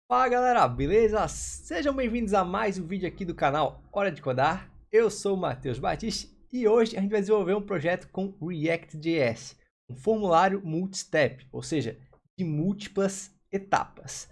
Fala galera, beleza? Sejam bem-vindos a mais um vídeo aqui do canal Hora de Codar. Eu sou o Matheus Batista e hoje a gente vai desenvolver um projeto com React.js, um formulário multi-step, ou seja, de múltiplas etapas.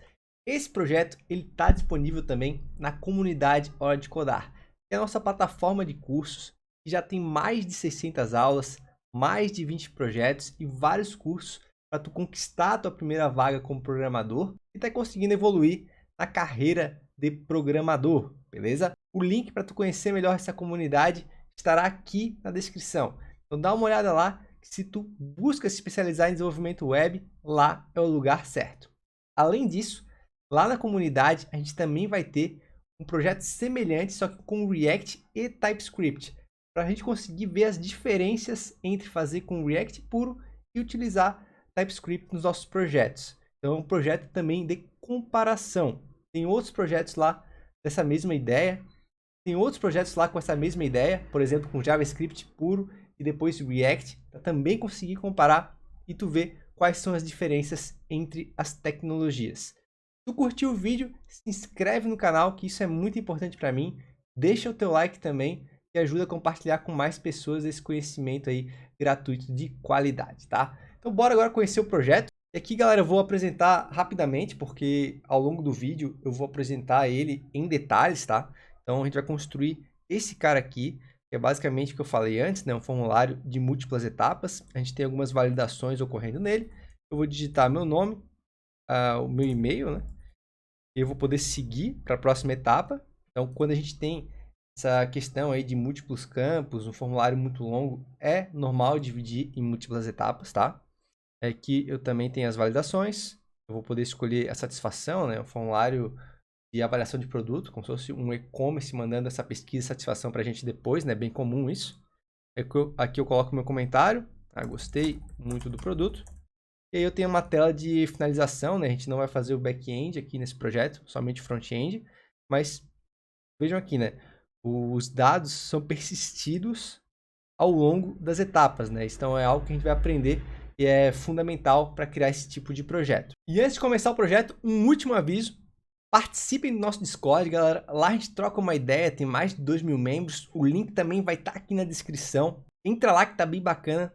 Esse projeto está disponível também na comunidade Hora de Codar, que é a nossa plataforma de cursos que já tem mais de 600 aulas, mais de 20 projetos e vários cursos para tu conquistar a tua primeira vaga como programador e tá conseguindo evoluir na carreira de programador, beleza? O link para tu conhecer melhor essa comunidade estará aqui na descrição. Então dá uma olhada lá, que se tu busca se especializar em desenvolvimento web, lá é o lugar certo. Além disso, lá na comunidade a gente também vai ter um projeto semelhante, só que com React e TypeScript, para a gente conseguir ver as diferenças entre fazer com React puro e utilizar TypeScript nos nossos projetos. Então é um projeto também de comparação. Tem outros projetos lá dessa mesma ideia. Tem outros projetos lá com essa mesma ideia, por exemplo, com JavaScript puro e depois React, para também conseguir comparar e tu ver quais são as diferenças entre as tecnologias. Se tu curtiu o vídeo, se inscreve no canal, que isso é muito importante para mim. Deixa o teu like também, que ajuda a compartilhar com mais pessoas esse conhecimento aí gratuito de qualidade, tá? Então bora agora conhecer o projeto. E aqui, galera, eu vou apresentar rapidamente, porque ao longo do vídeo eu vou apresentar ele em detalhes, tá? Então a gente vai construir esse cara aqui, que é basicamente o que eu falei antes, né? Um formulário de múltiplas etapas. A gente tem algumas validações ocorrendo nele. Eu vou digitar meu nome, o meu e-mail, né? E eu vou poder seguir para a próxima etapa. Então, quando a gente tem essa questão aí de múltiplos campos, um formulário muito longo, é normal dividir em múltiplas etapas, tá? Aqui eu também tenho as validações. Eu vou poder escolher a satisfação, né? O formulário de avaliação de produto, como se fosse um e-commerce mandando essa pesquisa de satisfação para a gente depois, né? Bem comum isso. Aqui eu coloco meu comentário. Gostei muito do produto. E aí eu tenho uma tela de finalização, né? A gente não vai fazer o back-end aqui nesse projeto, somente front-end. Mas vejam aqui, né? Os dados são persistidos ao longo das etapas, né? Então é algo que a gente vai aprender e é fundamental para criar esse tipo de projeto. E antes de começar o projeto, um último aviso. Participem do nosso Discord, galera. Lá a gente troca uma ideia, tem mais de 2.000 membros. O link também vai estar aqui na descrição. Entra lá que tá bem bacana.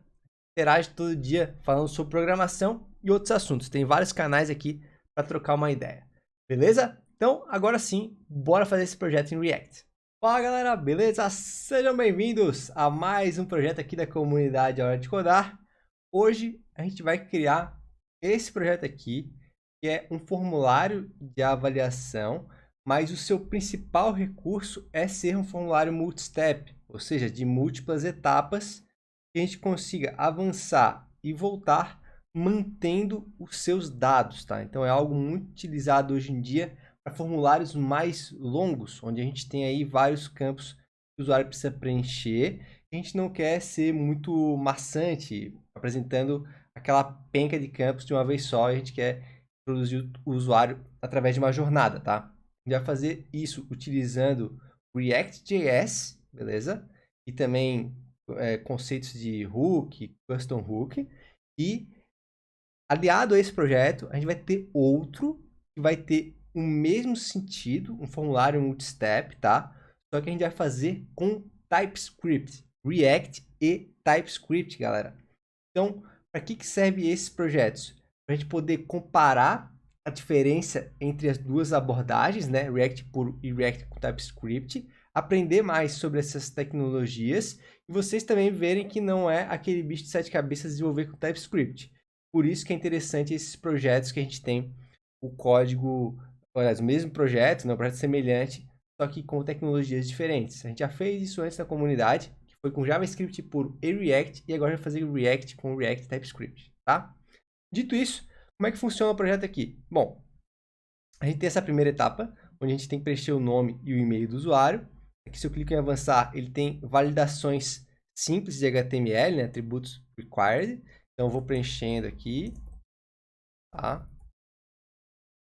Interage todo dia falando sobre programação e outros assuntos. Tem vários canais aqui para trocar uma ideia. Beleza? Então, agora sim, bora fazer esse projeto em React. Fala galera, beleza? Sejam bem-vindos a mais um projeto aqui da comunidade Hora de Codar. Hoje a gente vai criar esse projeto aqui, que é um formulário de avaliação, mas o seu principal recurso é ser um formulário multi-step, ou seja, de múltiplas etapas, que a gente consiga avançar e voltar mantendo os seus dados, tá? Então é algo muito utilizado hoje em dia para formulários mais longos, onde a gente tem aí vários campos que o usuário precisa preencher. A gente não quer ser muito maçante, apresentando aquela penca de campos de uma vez só, e a gente quer introduzir o usuário através de uma jornada, tá? A gente vai fazer isso utilizando React.js, beleza? E também conceitos de hook, custom hook. E aliado a esse projeto, a gente vai ter outro que vai ter o mesmo sentido, um formulário multi-step, tá? Só que a gente vai fazer com TypeScript, React e TypeScript, galera. Então, para que serve esses projetos? Para a gente poder comparar a diferença entre as duas abordagens, né? React puro e React com TypeScript, aprender mais sobre essas tecnologias e vocês também verem que não é aquele bicho de sete cabeças desenvolver com TypeScript. Por isso que é interessante esses projetos que a gente tem o código, aliás, o mesmo projeto, né? Um projeto semelhante, só que com tecnologias diferentes. A gente já fez isso antes na comunidade, que foi com JavaScript puro e React, e agora vai fazer React com React TypeScript, tá? Dito isso, como é que funciona o projeto aqui? Bom, a gente tem essa primeira etapa, onde a gente tem que preencher o nome e o e-mail do usuário. Aqui, se eu clico em avançar, ele tem validações simples de HTML, né? Atributos required. Então, eu vou preenchendo aqui, tá?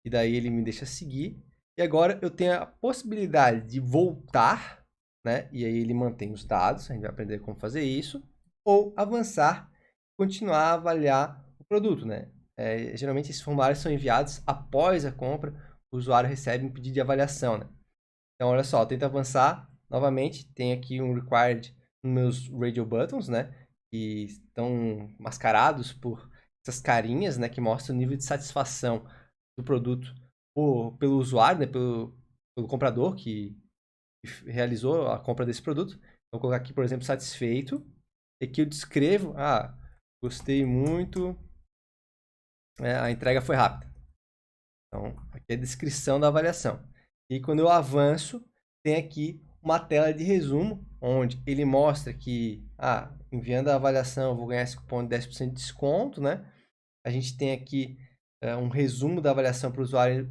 E daí ele me deixa seguir. E agora eu tenho a possibilidade de voltar, né? E aí ele mantém os dados, a gente vai aprender como fazer isso. Ou avançar, continuar a avaliar o produto, né? Geralmente esses formulários são enviados após a compra. o usuário recebe um pedido de avaliação, né? Então, olha só, tenta avançar. Novamente, tem aqui um required nos meus radio buttons, né? Que estão mascarados por essas carinhas, né? Que mostram o nível de satisfação do produto pelo usuário, né? Pelo comprador que realizou a compra desse produto. Vou colocar aqui, por exemplo, satisfeito. E aqui eu descrevo, gostei muito, a entrega foi rápida. Então, aqui é a descrição da avaliação. E quando eu avanço, tem aqui uma tela de resumo, onde ele mostra que, enviando a avaliação, eu vou ganhar esse cupom de 10% de desconto, né? A gente tem aqui um resumo da avaliação para o usuário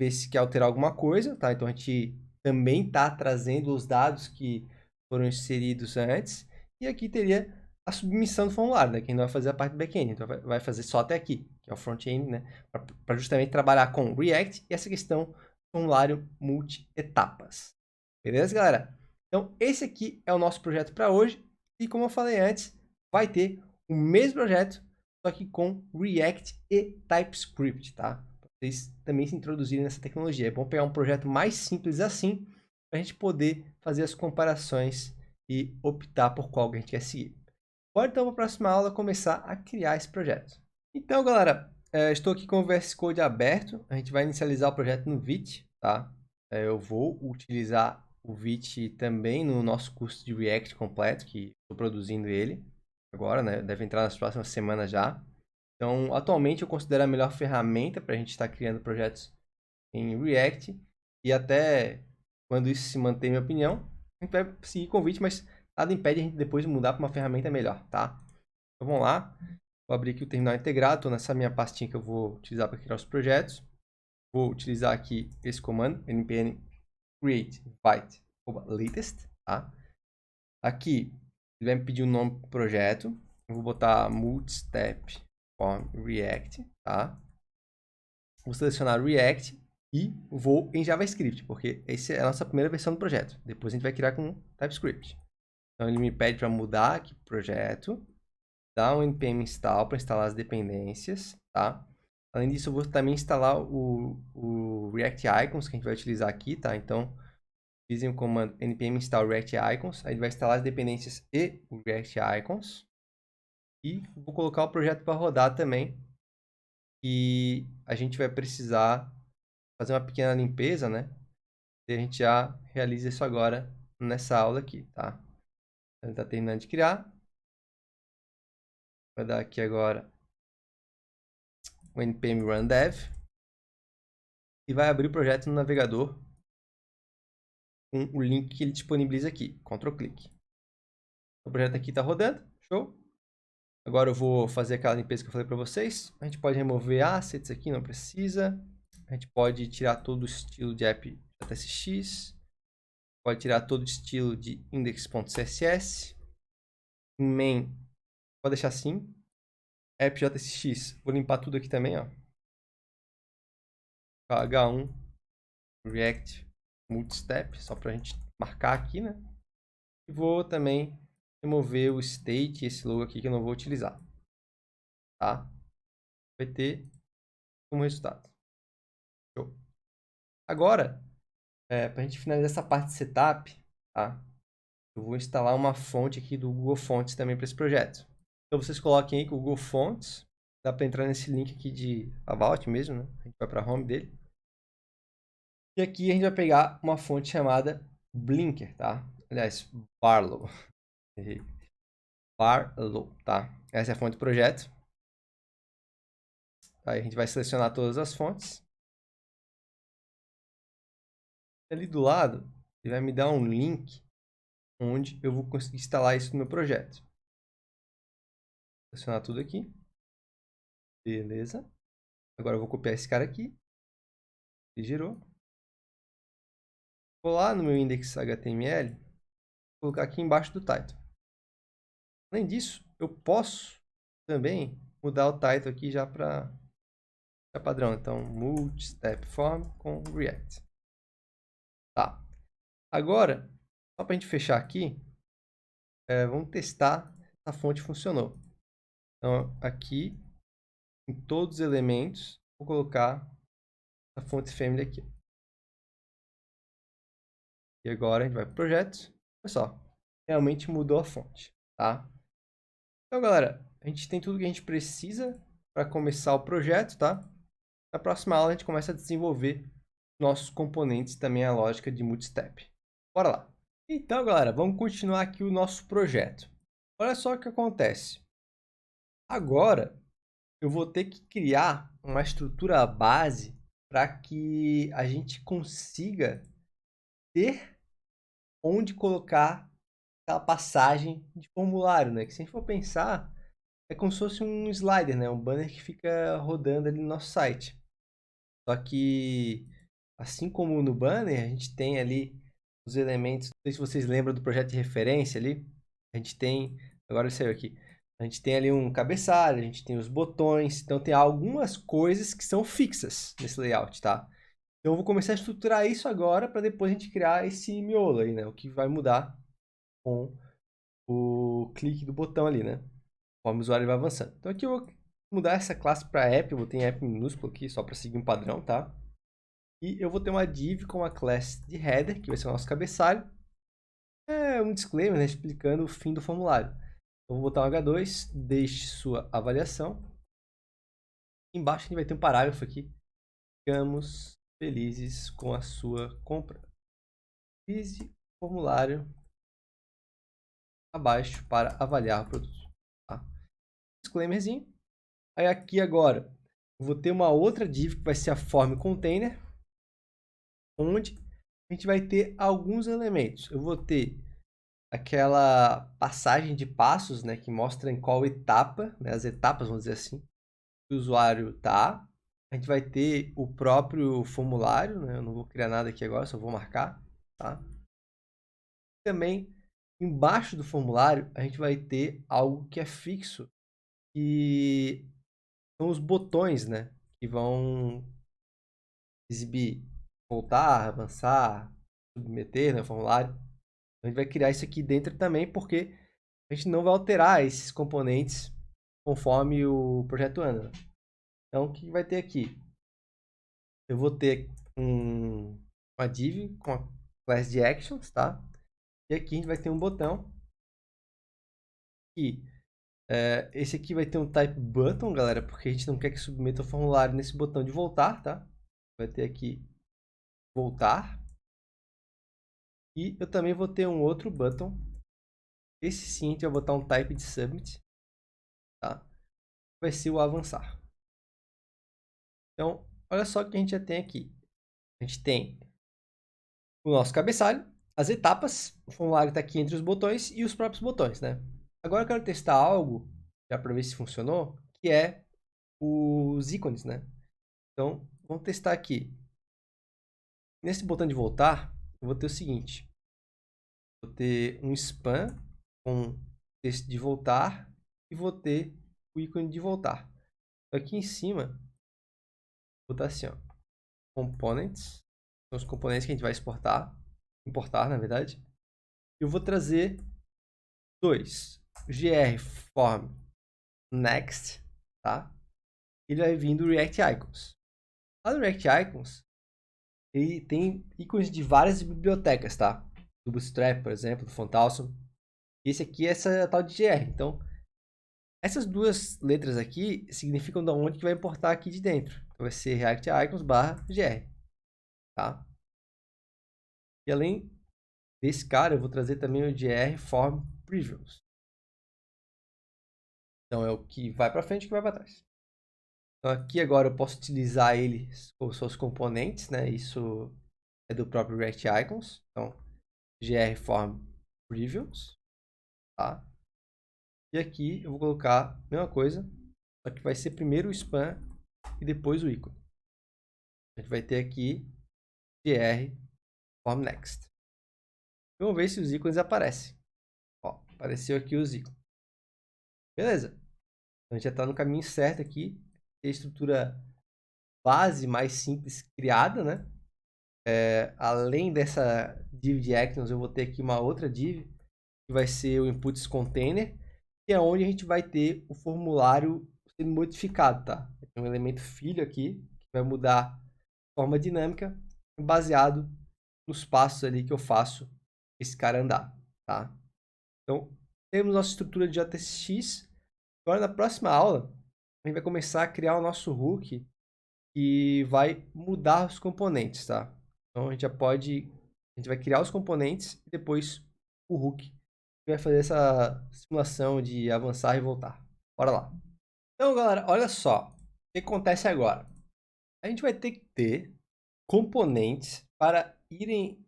ver se quer alterar alguma coisa, tá? Então, a gente também está trazendo os dados que foram inseridos antes. E aqui teria a submissão do formulário, né? Quem não vai fazer a parte do back-end, então vai fazer só até aqui, que é o front-end, né? Para justamente trabalhar com React e essa questão do formulário multi-etapas. Beleza, galera? Então, esse aqui é o nosso projeto para hoje. E como eu falei antes, vai ter o mesmo projeto, só que com React e TypeScript, tá? Vocês também se introduzirem nessa tecnologia. É bom pegar um projeto mais simples assim, para a gente poder fazer as comparações e optar por qual que a gente quer seguir. Bora então para a próxima aula começar a criar esse projeto. Então, galera, estou aqui com o VS Code aberto. A gente vai inicializar o projeto no Vite, tá? Eu vou utilizar o Vite também no nosso curso de React completo, que estou produzindo ele agora, né? Deve entrar nas próximas semanas já. Então, atualmente eu considero a melhor ferramenta para a gente estar criando projetos em React. E até quando isso se mantém, minha opinião, a gente vai seguir com o Vite, mas nada impede a gente depois mudar para uma ferramenta melhor, tá? Então vamos lá. Vou abrir aqui o terminal integrado. Estou nessa minha pastinha que eu vou utilizar para criar os projetos. Vou utilizar aqui esse comando, npm create byte latest, tá? Aqui, ele vai me pedir o nome do projeto. Eu vou botar multi-step form React, tá? Vou selecionar React e vou em JavaScript, porque essa é a nossa primeira versão do projeto. Depois a gente vai criar com TypeScript. Então ele me pede para mudar aqui o projeto, dar um npm install para instalar as dependências, tá? Além disso, eu vou também instalar o React Icons que a gente vai utilizar aqui, tá? Então, utilizem o comando npm install React Icons, aí ele vai instalar as dependências e o React Icons. E vou colocar o projeto para rodar também. E a gente vai precisar fazer uma pequena limpeza, né? E a gente já realiza isso agora nessa aula aqui, tá? Ele está terminando de criar. Vai dar aqui agora o npm run dev. E vai abrir o projeto no navegador com o link que ele disponibiliza aqui. Ctrl clique. O projeto aqui está rodando. Show. Agora eu vou fazer aquela limpeza que eu falei para vocês. A gente pode remover assets aqui, não precisa. A gente pode tirar todo o estilo de app JSX. Pode tirar todo o estilo de index.css. Main, pode deixar assim. App JSX, vou limpar tudo aqui também, ó. H1, React, Multistep, só para a gente marcar aqui, né? E vou também remover o state, esse logo aqui que eu não vou utilizar, tá? Vai ter como resultado. Show. Agora, para a gente finalizar essa parte de setup, tá? Eu vou instalar uma fonte aqui do Google Fonts também para esse projeto. Então vocês coloquem aí que o Google Fonts, dá para entrar nesse link aqui de About mesmo, né? A gente vai para a home dele. E aqui a gente vai pegar uma fonte chamada Blinker, tá? Aliás, Barlow. Barlow, tá? Essa é a fonte do projeto. Aí a gente vai selecionar todas as fontes. Ali do lado, ele vai me dar um link onde eu vou conseguir instalar isso no meu projeto. Selecionar tudo aqui. Beleza. Agora eu vou copiar esse cara aqui. Ele gerou. Vou lá no meu index.html, colocar aqui embaixo do title. Além disso, eu posso também mudar o title aqui já para padrão. Então, multi-step form com React. Tá. Agora, só para a gente fechar aqui, vamos testar se a fonte funcionou. Então, aqui, em todos os elementos, vou colocar a fonte family aqui. E agora a gente vai para projetos. Olha só, realmente mudou a fonte, tá? Então, galera, a gente tem tudo que a gente precisa para começar o projeto, tá? Na próxima aula a gente começa a desenvolver nossos componentes e também a lógica de multistep. Bora lá! Então, galera, vamos continuar aqui o nosso projeto. Olha só o que acontece. Agora, eu vou ter que criar uma estrutura base para que a gente consiga ter onde colocar aquela passagem de formulário, né? Que se a gente for pensar, é como se fosse um slider, né? Um banner que fica rodando ali no nosso site. Só que, assim como no banner, a gente tem ali os elementos. Não sei se vocês lembram do projeto de referência ali. A gente tem. Agora saiu aqui. A gente tem ali um cabeçalho, a gente tem os botões. Então, tem algumas coisas que são fixas nesse layout, tá? Então, eu vou começar a estruturar isso agora para depois a gente criar esse miolo aí, né? O que vai mudar com o clique do botão ali, né? Conforme o usuário vai avançando. Então, aqui eu vou mudar essa classe para app. Eu vou ter app minúsculo aqui, só para seguir um padrão, tá? E eu vou ter uma div com a classe de header, que vai ser o nosso cabeçalho. É um disclaimer, né, explicando o fim do formulário. Então, vou botar um H2, deixe sua avaliação. Embaixo a gente vai ter um parágrafo aqui. Ficamos felizes com a sua compra. Utilize o formulário abaixo para avaliar o produto. Tá? Disclaimerzinho. Aí aqui agora, eu vou ter uma outra div que vai ser a form container, onde a gente vai ter alguns elementos. Eu vou ter aquela passagem de passos, né, que mostra em qual etapa, né, as etapas, vamos dizer assim, que o usuário está. A gente vai ter o próprio formulário, né, eu não vou criar nada aqui agora, só vou marcar, tá? Também, embaixo do formulário, a gente vai ter algo que é fixo, que são os botões, né, que vão exibir, voltar, avançar, submeter, né, o formulário. A gente vai criar isso aqui dentro também, porque a gente não vai alterar esses componentes conforme o projeto anda. Então, o que vai ter aqui? Eu vou ter uma div com a classe de actions, tá? E aqui a gente vai ter um botão. E esse aqui vai ter um type button, galera, porque a gente não quer que submeta o formulário nesse botão de voltar, tá? Vai ter aqui voltar. E eu também vou ter um outro button. Esse sim, a gente vai botar um type de submit, tá? Vai ser o avançar. Então, olha só o que a gente já tem aqui. A gente tem o nosso cabeçalho, as etapas, o formulário está aqui entre os botões e os próprios botões, né? Agora eu quero testar algo, já para ver se funcionou, que é os ícones, né? Então, vamos testar aqui. Nesse botão de voltar, eu vou ter o seguinte. Vou ter um span com texto de voltar e vou ter o ícone de voltar. Aqui em cima, vou botar assim, ó, components, são os componentes que a gente vai importar, na verdade. Eu vou trazer dois, gr form next, tá? Ele vai vir do React Icons. Lá no React Icons, ele tem ícones de várias bibliotecas, tá? Do Bootstrap, por exemplo, do Fontawesome. Esse aqui é essa tal de gr. Então, essas duas letras aqui significam de onde que vai importar aqui de dentro. Então, vai ser React Icons /gr, tá? E além desse cara, eu vou trazer também o gr form previews. Então, é o que vai para frente e o que vai para trás. Então, aqui agora eu posso utilizar ele como seus componentes, né? Isso é do próprio React Icons. Então, gr form previews, tá? E aqui eu vou colocar a mesma coisa, só que vai ser primeiro o span e depois o ícone. A gente vai ter aqui gr form next. Vamos ver se os ícones aparecem. Ó, apareceu aqui os ícones. Beleza. Então, a gente já está no caminho certo aqui. Tem a estrutura base mais simples criada, né? Além dessa div de actions, eu vou ter aqui uma outra div, que vai ser o inputs container, que é onde a gente vai ter o formulário sendo modificado, tá? Tem um elemento filho aqui, que vai mudar forma dinâmica, baseado nos passos ali que eu faço esse cara andar, tá? Então, temos nossa estrutura de JSX. Agora, na próxima aula, a gente vai começar a criar o nosso hook e vai mudar os componentes, tá? Então, a gente vai criar os componentes e depois o hook vai fazer essa simulação de avançar e voltar. Bora lá. Então, galera, olha só. O que acontece agora? A gente vai ter que ter componentes para irem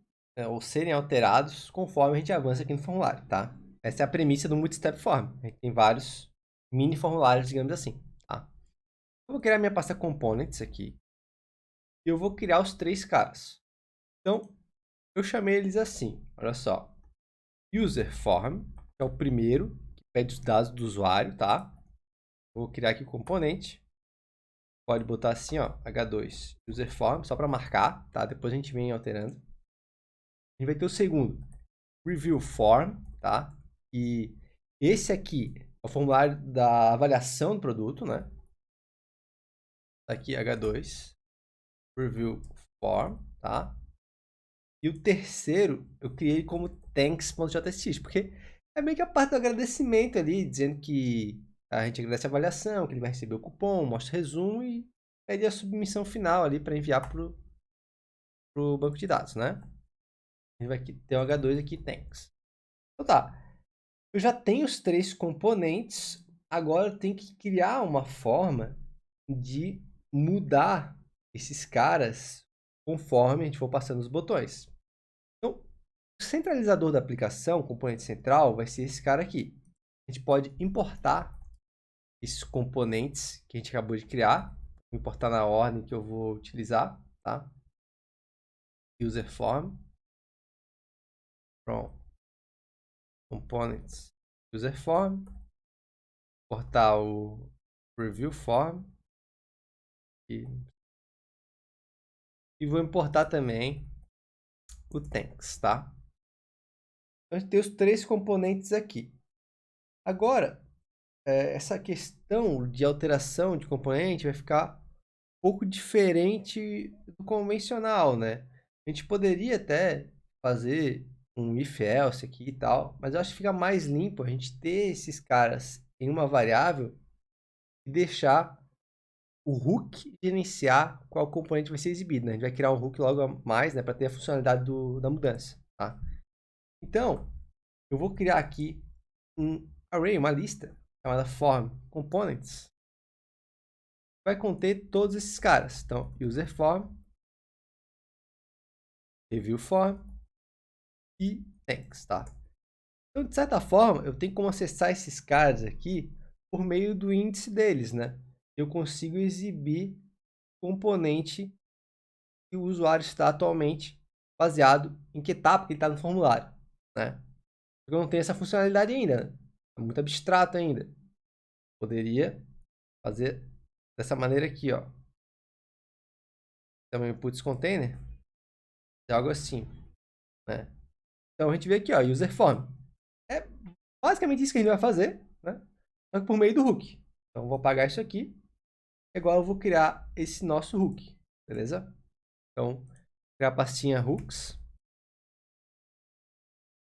ou serem alterados conforme a gente avança aqui no formulário, tá? Essa é a premissa do Multistep Form. A gente tem vários mini formulários, digamos assim, tá? Eu vou criar minha pasta Components aqui. E eu vou criar os três caras. Então, eu chamei eles assim, olha só. User Form, que é o primeiro, que pede os dados do usuário, tá? Vou criar aqui o componente. Pode botar assim, ó, H2 User Form, só para marcar, tá? Depois a gente vem alterando. A gente vai ter o segundo, Review Form, tá? E esse aqui é o formulário da avaliação do produto, né? Aqui, H2 Review Form, tá? E o terceiro, eu criei como thanks.js, porque é meio que a parte do agradecimento ali, dizendo que a gente agradece a avaliação, que ele vai receber o cupom, mostra o resumo e pede a submissão final ali para enviar para o banco de dados, né? A gente vai ter o H2 aqui, thanks. Então tá, eu já tenho os três componentes, agora eu tenho que criar uma forma de mudar esses caras conforme a gente for passando os botões. Então, o centralizador da aplicação, o componente central, vai ser esse cara aqui. A gente pode importar esses componentes que a gente acabou de criar. Vou importar na ordem que eu vou utilizar, tá? User form. From components user form. Importar o review form. E vou importar também o thanks, tá? Então, a gente tem os três componentes aqui. Agora, essa questão de alteração de componente vai ficar um pouco diferente do convencional, né? A gente poderia até fazer um if else aqui e tal, mas eu acho que fica mais limpo a gente ter esses caras em uma variável e deixar o hook gerenciar qual componente vai ser exibido, né? A gente vai criar um hook logo a mais, né, para ter a funcionalidade da mudança, tá? Então, eu vou criar aqui um array, uma lista chamada form components, vai conter todos esses caras. Então, user form, review form e thanks, tá? Então, de certa forma, eu tenho como acessar esses caras aqui por meio do índice deles, né? Eu consigo exibir o componente que o usuário está atualmente baseado em que etapa que ele está no formulário, né? Eu não tenho essa funcionalidade ainda, né? É muito abstrato ainda. Poderia fazer dessa maneira aqui, ó. Também inputs container, é algo assim, né? Então a gente vê aqui, ó, user form. É basicamente isso que a gente vai fazer, né? Só que por meio do hook. Então eu vou apagar isso aqui. E agora eu vou criar esse nosso hook, beleza? Então, criar a pastinha hooks.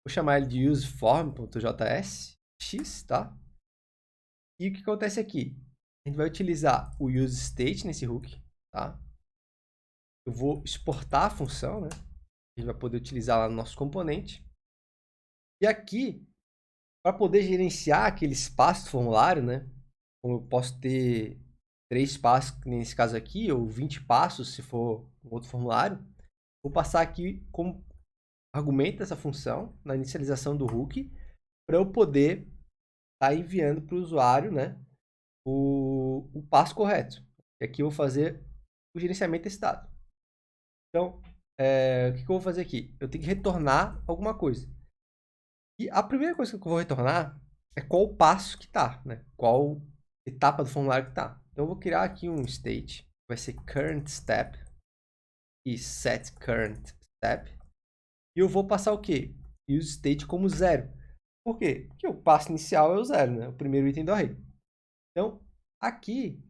Vou chamar ele de useform.js, x, tá? E o que acontece aqui? A gente vai utilizar o useState nesse hook, tá? Eu vou exportar a função, né? A gente vai poder utilizar lá no nosso componente. E aqui, para poder gerenciar aquele espaço do formulário, né? Como eu posso ter 3 passos, nesse caso aqui, ou 20 passos, se for um outro formulário, vou passar aqui como argumento dessa função, na inicialização do hook, para eu poder estar enviando para o usuário, né? O passo correto. E aqui eu vou fazer o gerenciamento desse dado. Então, o que eu vou fazer aqui? Eu tenho que retornar alguma coisa. E a primeira coisa que eu vou retornar é qual o passo que está, né? Qual etapa do formulário que está. Então, eu vou criar aqui um state, vai ser current step e set current step. E eu vou passar o quê? Use state como 0. Por quê? Porque o passo inicial é o 0, né? O primeiro item do array. Então, aqui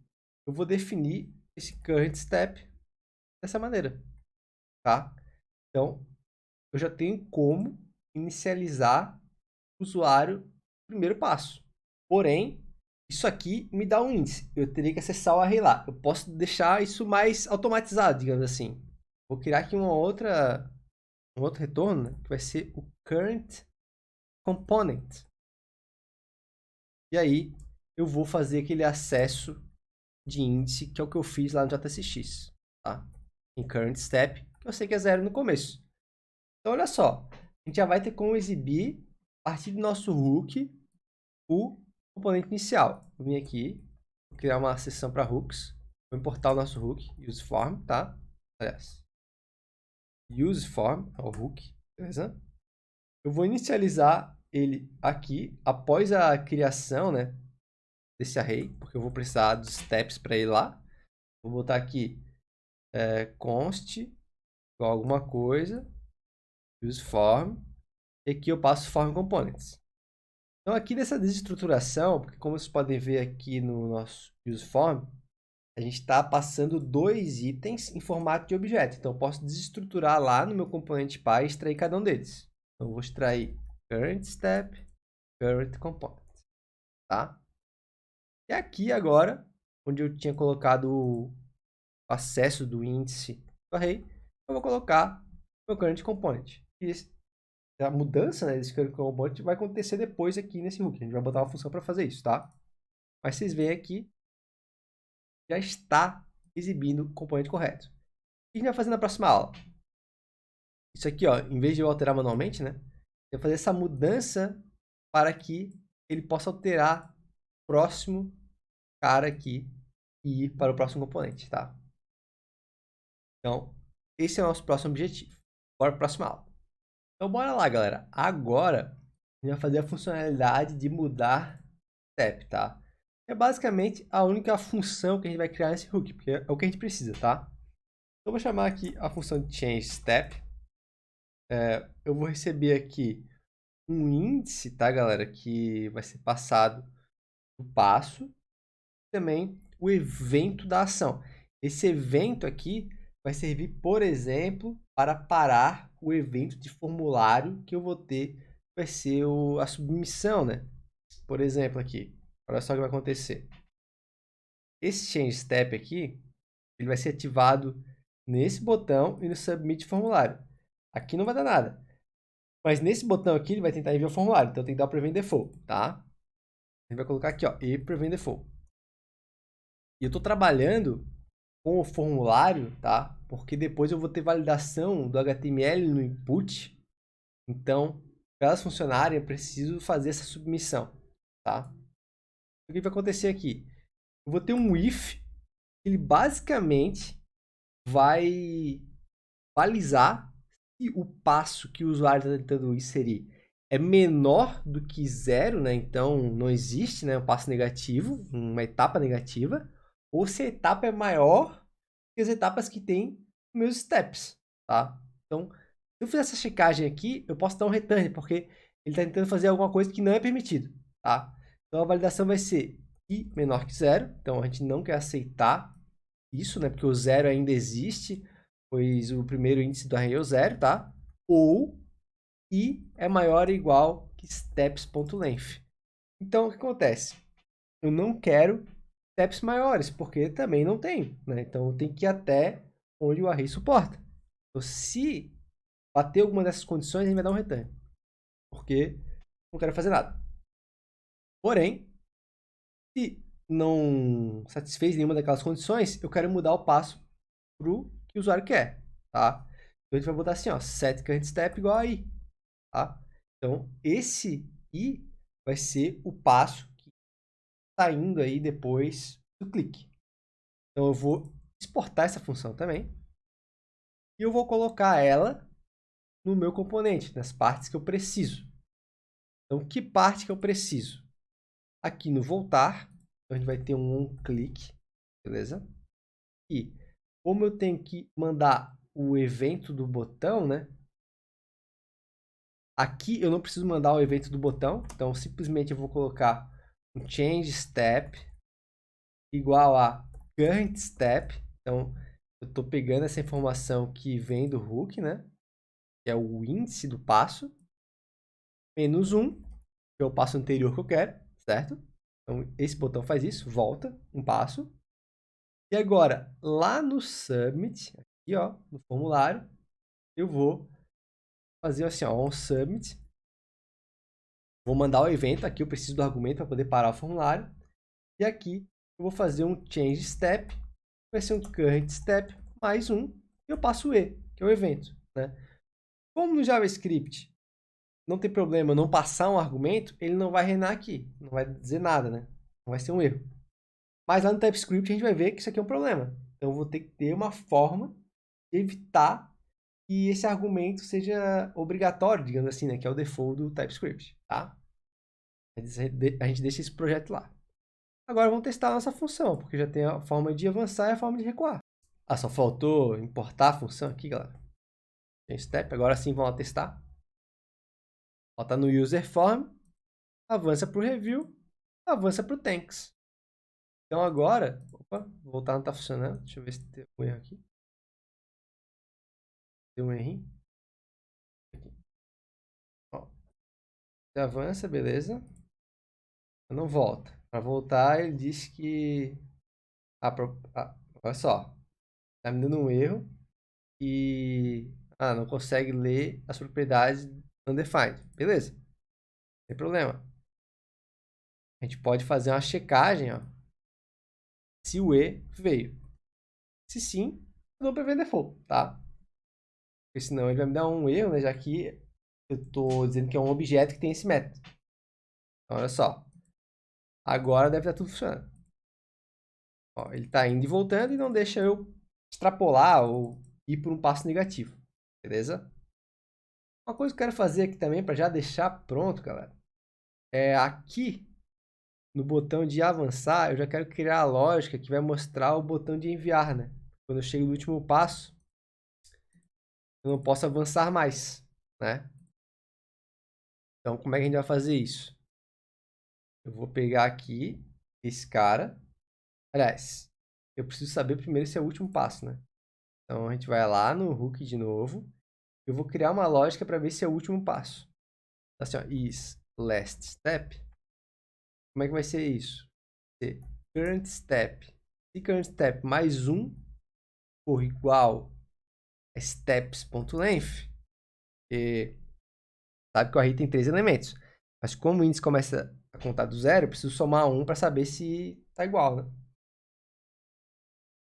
eu vou definir esse current step dessa maneira, tá? Então, eu já tenho como inicializar o usuário no primeiro passo. Porém, isso aqui me dá um índice. Eu teria que acessar o array lá. Eu posso deixar isso mais automatizado, digamos assim. Vou criar aqui um outro retorno, né, que vai ser o current component. E aí, eu vou fazer aquele acesso de índice, que é o que eu fiz lá no JSX, tá? Em current step, que eu sei que é 0 no começo. Então, olha só. A gente já vai ter como exibir, a partir do nosso hook, o componente inicial. Vou vir aqui, vou criar uma seção para hooks. Vou importar o nosso hook, useForm, tá? Aliás, useForm é o hook, beleza? Eu vou inicializar ele aqui, após a criação, né, desse array, porque eu vou precisar dos steps para ir lá. Vou botar aqui const igual alguma coisa, useForm, e aqui eu passo form components. Então, aqui nessa desestruturação, porque como vocês podem ver aqui no nosso useForm, a gente está passando 2 itens em formato de objeto. Então, eu posso desestruturar lá no meu componente Py e extrair cada um deles. Então, eu vou extrair current step, current component, tá? E aqui agora, onde eu tinha colocado o acesso do índice do array, eu vou colocar meu current component. E a mudança, né, desse current component vai acontecer depois aqui nesse hook. A gente vai botar uma função para fazer isso, tá? Mas vocês veem aqui, já está exibindo o componente correto. O que a gente vai fazer na próxima aula? Isso aqui, ó, em vez de eu alterar manualmente, né, eu vou fazer essa mudança para que ele possa alterar o próximo cara aqui e ir para o próximo componente, tá? Então, esse é o nosso próximo objetivo. Bora para a próxima aula. Então, bora lá, galera. Agora, a gente vai fazer a funcionalidade de mudar step, tá? É basicamente a única função que a gente vai criar nesse hook, porque é o que a gente precisa, tá? Então, eu vou chamar aqui a função de change step. Eu vou receber aqui um índice, tá, galera? Que vai ser passado no passo. Também o evento da ação. Esse evento aqui vai servir, por exemplo, para parar o evento de formulário que eu vou ter, vai ser a submissão, né? Por exemplo, aqui, olha só o que vai acontecer. Esse change step aqui, ele vai ser ativado nesse botão e no submit formulário. Aqui não vai dar nada. Mas nesse botão aqui, ele vai tentar enviar o formulário. Então, tem que dar o prevent default, tá? A gente vai colocar aqui, ó, e prevent default. E eu estou trabalhando com o formulário, tá? Porque depois eu vou ter validação do HTML no input. Então, para elas funcionarem, eu preciso fazer essa submissão, tá? O que vai acontecer aqui? Eu vou ter um if, ele basicamente vai balizar se o passo que o usuário está tentando inserir é menor do que 0, né? Então, não existe, né, um passo negativo, uma etapa negativa, ou se a etapa é maior que as etapas que tem meus steps, tá? Então, se eu fizer essa checagem aqui, eu posso dar um return, porque ele está tentando fazer alguma coisa que não é permitido, tá? Então, a validação vai ser i menor que 0. Então, a gente não quer aceitar isso, né? Porque o 0 ainda existe, pois o primeiro índice do array é o 0, tá? Ou i é maior ou igual que steps.length. Então, o que acontece? Eu não quero steps maiores, porque também não tenho, né? Então, eu tenho que ir até onde o array suporta. Então, se bater alguma dessas condições, a gente vai dar um return, porque não quero fazer nada. Porém, se não satisfez nenhuma daquelas condições, eu quero mudar o passo para o que o usuário quer, tá? Então, a gente vai botar assim, ó, set current step igual a i, tá? Então, esse i vai ser o passo que está indo aí depois do clique. Então, eu vou exportar essa função também. E eu vou colocar ela no meu componente, nas partes que eu preciso. Então, que parte que eu preciso? Aqui no voltar, a gente vai ter um onClick, beleza? E como eu tenho que mandar o evento do botão, né? Aqui eu não preciso mandar o evento do botão, então simplesmente eu vou colocar um change step igual a current step. Então, eu estou pegando essa informação que vem do hook, né? Que é o índice do passo, menos 1, que é o passo anterior que eu quero, certo? Então, esse botão faz isso, volta um passo. E agora, lá no Submit, aqui ó, no formulário, eu vou fazer assim, ó, on Submit. Vou mandar o evento, aqui eu preciso do argumento para poder parar o formulário. E aqui eu vou fazer um Change Step, vai ser um Current Step mais 1, e eu passo o E, que é o evento, né? Como no JavaScript não tem problema não passar um argumento, ele não vai reinar aqui, não vai dizer nada, né? Não vai ser um erro. Mas lá no TypeScript a gente vai ver que isso aqui é um problema. Então eu vou ter que ter uma forma de evitar que esse argumento seja obrigatório, digamos assim, né? Que é o default do TypeScript, tá? A gente deixa esse projeto lá. Agora vamos testar a nossa função, porque já tem a forma de avançar e a forma de recuar. Ah, só faltou importar a função aqui, galera. Tem step, agora sim vamos lá testar. Bota no user form, avança para o review, avança para o thanks. Então agora, opa, voltar não está funcionando. Deixa eu ver se tem um erro aqui. Deu um errinho. Aqui. Ó, você avança, beleza. Não volta. Para voltar, ele diz que... olha só. Tá me dando um erro. E... não consegue ler as propriedades undefined. Beleza. Não tem problema. A gente pode fazer uma checagem, ó. Se o E veio. Se sim, eu dou para default, tá? Porque senão ele vai me dar um erro, né? Já que eu estou dizendo que é um objeto que tem esse método. Então, olha só. Agora deve estar tudo funcionando. Ó, ele está indo e voltando e não deixa eu extrapolar ou ir por um passo negativo. Beleza? Uma coisa que eu quero fazer aqui também, para já deixar pronto, galera, é aqui no botão de avançar, eu já quero criar a lógica que vai mostrar o botão de enviar, né? Quando eu chego no último passo, eu não posso avançar mais, né? Então, como é que a gente vai fazer isso? Eu vou pegar aqui esse cara. Aliás, eu preciso saber primeiro se é o último passo, né? Então, a gente vai lá no hook de novo. Eu vou criar uma lógica para ver se é o último passo. Assim, ó, is last step. Como é que vai ser isso? Ser current step. Se current step mais 1 for igual a steps.length, porque sabe que o array tem 3 elementos. Mas como o índice começa a contar do zero, eu preciso somar 1 para saber se está igual, né?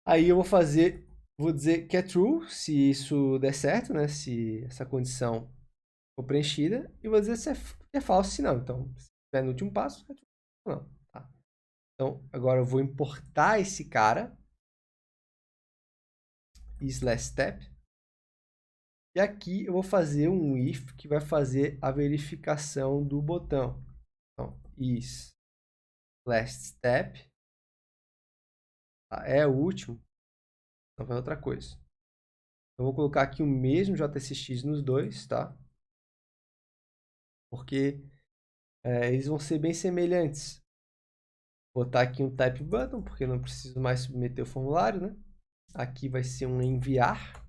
Aí eu vou dizer que é true, se isso der certo, né? Se essa condição for preenchida. E vou dizer se é falso, se não. Então, se estiver no último passo, é true ou não. Tá? Então, agora eu vou importar esse cara. Is last step. E aqui eu vou fazer um if que vai fazer a verificação do botão. Então, is last step. Tá? É o último. Então, vai outra coisa. Eu vou colocar aqui o mesmo JSX nos dois, tá? Porque eles vão ser bem semelhantes. Vou botar aqui um type button, porque não preciso mais submeter o formulário, né? Aqui vai ser um enviar.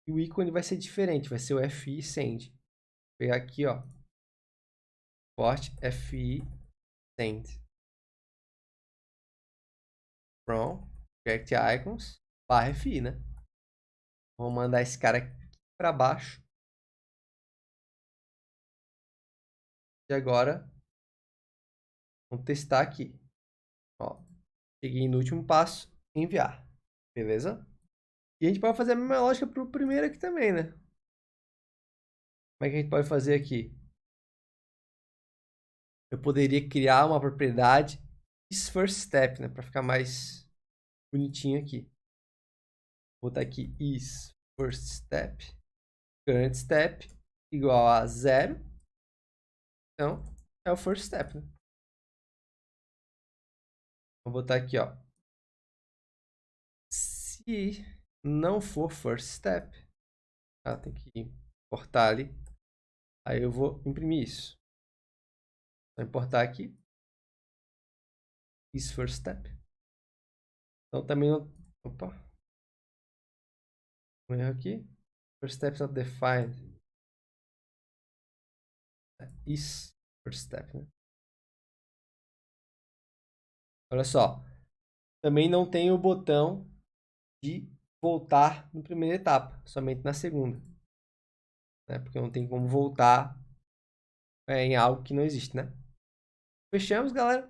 E o ícone vai ser diferente, vai ser o FI send. Vou pegar aqui, ó. Port FI send. From React Icons barra FI, né? Vou mandar esse cara aqui para baixo. E agora, vamos testar aqui. Ó, cheguei no último passo, enviar. Beleza? E a gente pode fazer a mesma lógica para o primeiro aqui também, né? Como é que a gente pode fazer aqui? Eu poderia criar uma propriedade is first step, né? Para ficar mais bonitinho aqui. Vou botar aqui is first step, current step igual a 0. Então, é o first step, né? Vou botar aqui, ó. Se não for first step, tem que importar ali. Aí eu vou imprimir isso. Vou importar aqui. Is first step. Então também não... Opa. Um erro aqui. First steps not defined. Is first step, né? Olha só. Também não tem o botão de voltar na primeira etapa, somente na segunda. Né? Porque não tem como voltar em algo que não existe, né? Fechamos, galera.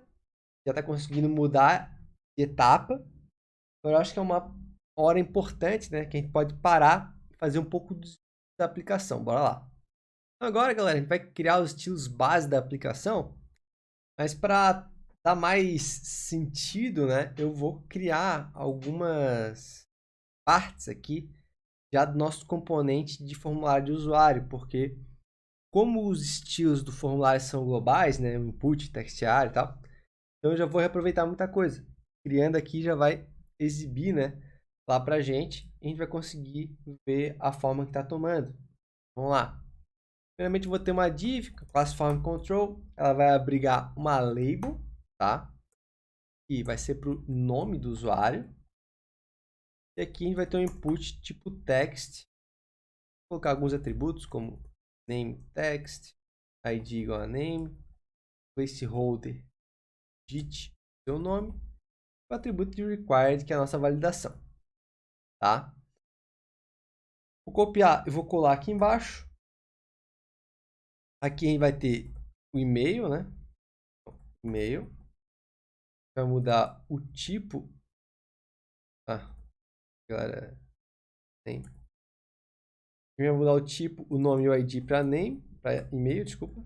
Já está conseguindo mudar de etapa. Eu acho que é uma hora importante, né? Que a gente pode parar e fazer um pouco da aplicação. Bora lá. Agora, galera, a gente vai criar os estilos base da aplicação. Mas para dar mais sentido, né? Eu vou criar algumas partes aqui já do nosso componente de formulário de usuário, porque como os estilos do formulário são globais, né? O input, textiário e tal, então eu já vou reaproveitar muita coisa. Criando aqui já vai exibir, né? Lá pra gente, e a gente vai conseguir ver a forma que está tomando. Vamos lá. Primeiramente eu vou ter uma div, class form control, ela vai abrigar uma label, tá? E vai ser para o nome do usuário. E aqui a gente vai ter um input tipo text. Vou colocar alguns atributos como name text, id igual a name, placeholder digit, seu nome, o atributo de required, que é a nossa validação, tá? Vou copiar e vou colar aqui embaixo. Aqui a gente vai ter o e-mail, né? E-mail. Vai mudar o tipo. Ah, galera, name. Vai mudar o tipo, o nome e o ID para name, para e-mail, desculpa.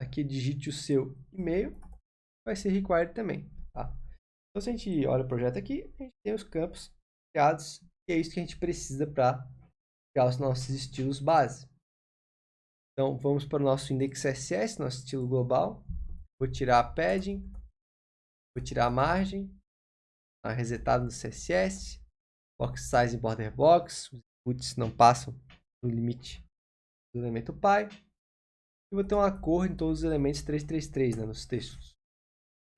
Aqui digite o seu e-mail. Vai ser required também, tá? Então, se a gente olha o projeto aqui, a gente tem os campos criados e é isso que a gente precisa para criar os nossos estilos base. Então, vamos para o nosso index CSS, nosso estilo global. Vou tirar a padding, vou tirar a margem, a resetada no CSS, box size e border box, os inputs não passam no limite do elemento pi. E vou ter uma cor em todos os elementos 333, né, nos textos.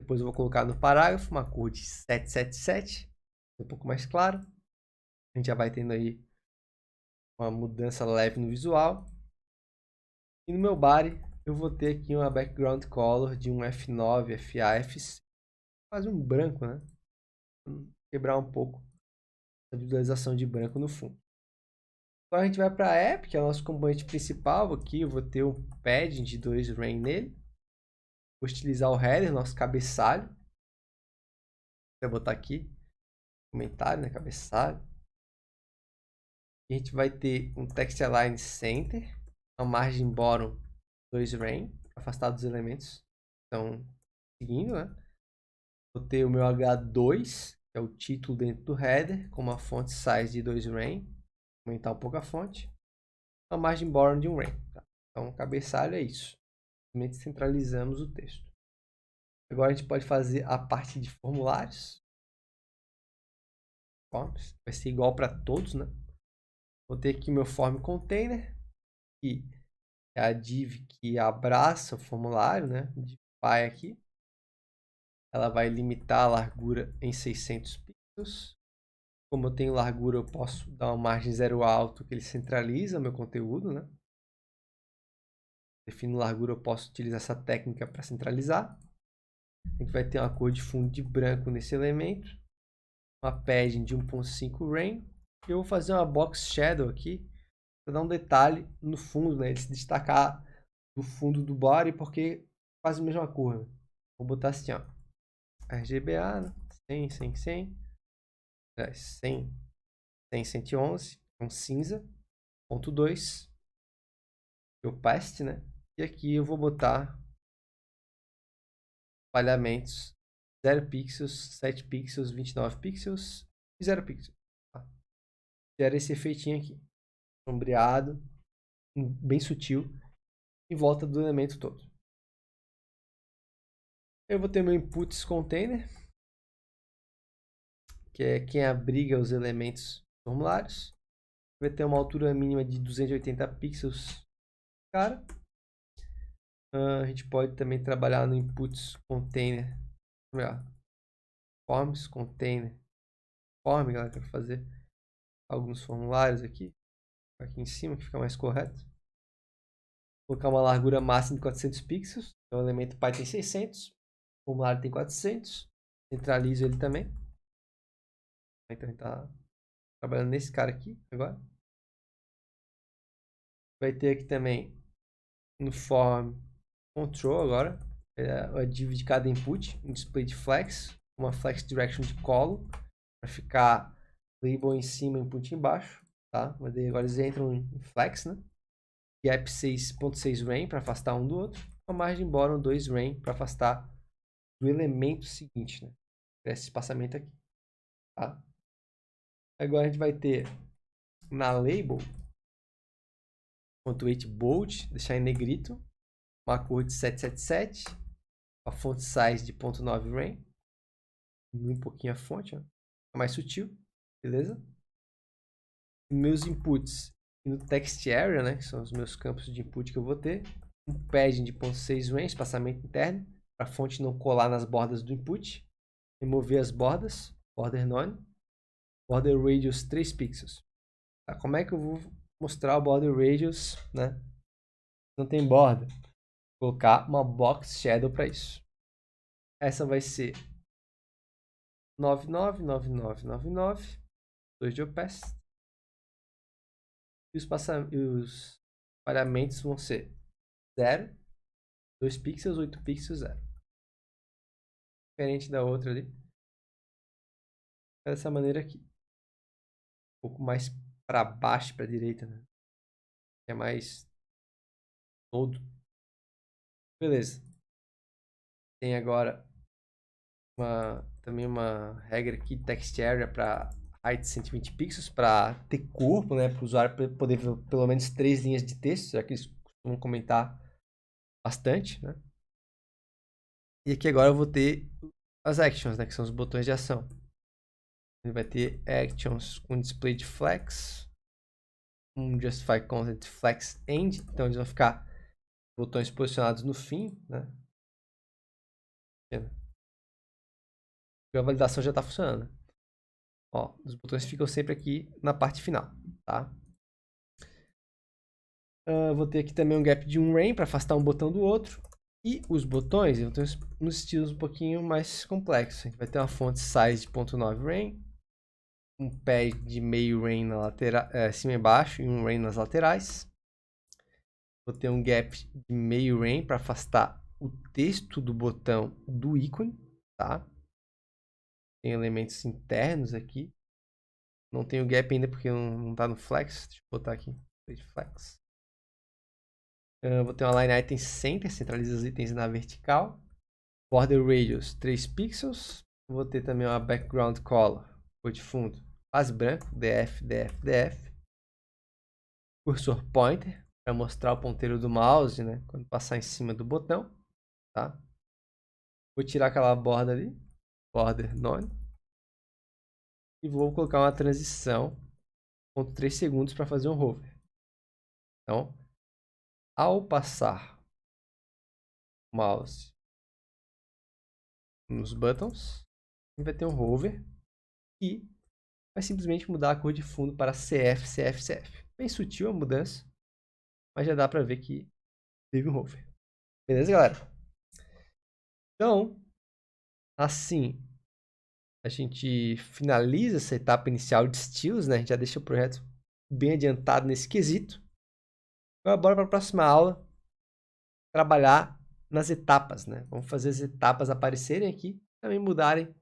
Depois eu vou colocar no parágrafo uma cor de 777, um pouco mais claro. A gente já vai tendo aí uma mudança leve no visual. E no meu body eu vou ter aqui uma background color de um F9, FA, quase um branco, né? Quebrar um pouco a visualização de branco no fundo. Agora a gente vai para a app, que é o nosso componente principal. Aqui eu vou ter um padding de 2 ren nele. Vou utilizar o header, nosso cabeçalho. Vou botar aqui comentário, né? Cabeçalho. E a gente vai ter um text align center, uma margem bottom 2 ren, afastado dos elementos que estão seguindo, né? Vou ter o meu H2, que é o título dentro do header, com uma font size de 2 ren, aumentar um pouco a fonte, uma margem bottom de 1 ren. Tá? Então, o cabeçalho é isso. Simplesmente centralizamos o texto. Agora a gente pode fazer a parte de formulários. Forms. Vai ser igual para todos, né? Vou ter aqui meu form container, que é a div que abraça o formulário, né? De pi aqui. Ela vai limitar a largura em 600 pixels. Como eu tenho largura, eu posso dar uma margem zero alto, que ele centraliza o meu conteúdo, né? Defino largura, eu posso utilizar essa técnica para centralizar. A gente vai ter uma cor de fundo de branco nesse elemento. Uma padding de 1.5 ren. E eu vou fazer uma box shadow aqui, para dar um detalhe no fundo, né? Ele se destacar do fundo do body, porque faz a mesma cor. Né? Vou botar assim, ó. RGBA, né? 100, 100, 100. 100, 100, 111. Um cinza. Ponto 2. Opacity, né? E aqui eu vou botar falhamentos 0 pixels, 7 pixels, 29 pixels e 0 pixels. Tá? Gera esse efeitinho aqui. Sombreado, bem sutil, em volta do elemento todo. Eu vou ter meu inputs container, que é quem abriga os elementos formulários. Vai ter uma altura mínima de 280 pixels, cara. A gente pode também trabalhar no inputs container, melhor, forms container, form, galera, que eu vou fazer alguns formulários aqui em cima, que fica mais correto. Vou colocar uma largura máxima de 400 pixels. Então, o elemento pai tem 600. O formulário tem 400. Centralizo ele também. Então, a gente está trabalhando nesse cara aqui agora. Vai ter aqui também no form control agora. A div de cada input. Um display de flex. Uma flex direction de column. Para ficar label em cima e input embaixo. Tá? Mas daí agora eles entram em flex, né? Gap 6.6 REM para afastar um do outro. A margem bottom 2 REM para afastar do elemento seguinte, né? Esse espaçamento aqui. Tá? Agora a gente vai ter na label .8 bold, deixar em negrito, uma cor de 777, a font size de 0.9 REM, um pouquinho a fonte, ó, mais sutil, beleza? Meus inputs no text area, né, que são os meus campos de input que eu vou ter, um padding de 0.6 REM, espaçamento interno, para a fonte não colar nas bordas do input, remover as bordas, border none, border radius 3 pixels. Tá? Como é que eu vou mostrar o border radius, né? Não tem borda. Vou colocar uma box shadow para isso. Essa vai ser 999999, 2 de opacity. E os paramentos vão ser 0, 2 pixels, 8 pixels, 0. Diferente da outra ali. Dessa maneira aqui. Um pouco mais para baixo, para a direita, né? É mais todo. Beleza. Tem agora também uma regra aqui, text area para height 120 pixels, para ter corpo, né? Para o usuário poder ver pelo menos 3 linhas de texto, já que eles costumam comentar bastante, né? E aqui agora eu vou ter as actions, né? Que são os botões de ação. Ele vai ter actions com display de flex, um justify content flex end, então eles vão ficar botões posicionados no fim, né? A validação já está funcionando. Ó, os botões ficam sempre aqui na parte final, tá? Vou ter aqui também um gap de 1 REM para afastar um botão do outro. E os botões, eu tenho uns estilos um pouquinho mais complexos. A gente vai ter uma font size de 0.9 REM, um pad de meio REM na lateral, cima e baixo, e 1 REM nas laterais. Vou ter um gap de meio REM para afastar o texto do botão do ícone, tá? Tem elementos internos aqui. Não tem o gap ainda porque não está no flex. Deixa eu botar aqui, flex. Vou ter uma line item center, centraliza os itens na vertical. Border radius 3 pixels. Vou ter também uma background color, cor de fundo, quase branco, df, df, df. Cursor pointer, para mostrar o ponteiro do mouse, né, quando passar em cima do botão, tá? Vou tirar aquela borda ali, border none. E vou colocar uma transição, 0.3 segundos para fazer um hover. Então, ao passar o mouse nos buttons, a gente vai ter um hover e vai simplesmente mudar a cor de fundo para CF, CF, CF. Bem sutil a mudança, mas já dá para ver que teve um hover. Beleza, galera? Então, assim, a gente finaliza essa etapa inicial de estilos, né? A gente já deixa o projeto bem adiantado nesse quesito. Agora, bora para a próxima aula trabalhar nas etapas, né? Vamos fazer as etapas aparecerem aqui e também mudarem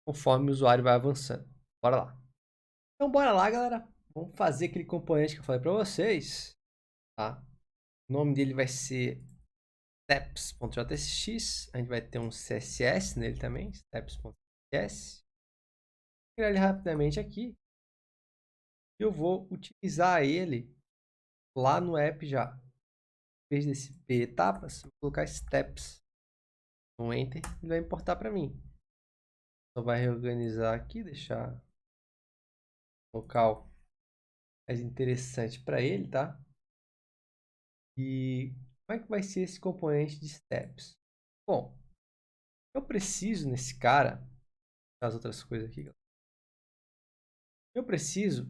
conforme o usuário vai avançando. Bora lá. Então, bora lá, galera. Vamos fazer aquele componente que eu falei para vocês, tá? O nome dele vai ser steps.js. A gente vai ter um CSS nele também, steps.js. Vou criar ele rapidamente aqui. Eu vou utilizar ele lá no app já. Em vez desse P etapas, vou colocar steps. Um enter, ele vai importar para mim. Só vai reorganizar aqui, deixar o local mais interessante para ele, tá? E como é que vai ser esse componente de steps? Bom, eu preciso nesse cara, as outras coisas aqui, eu preciso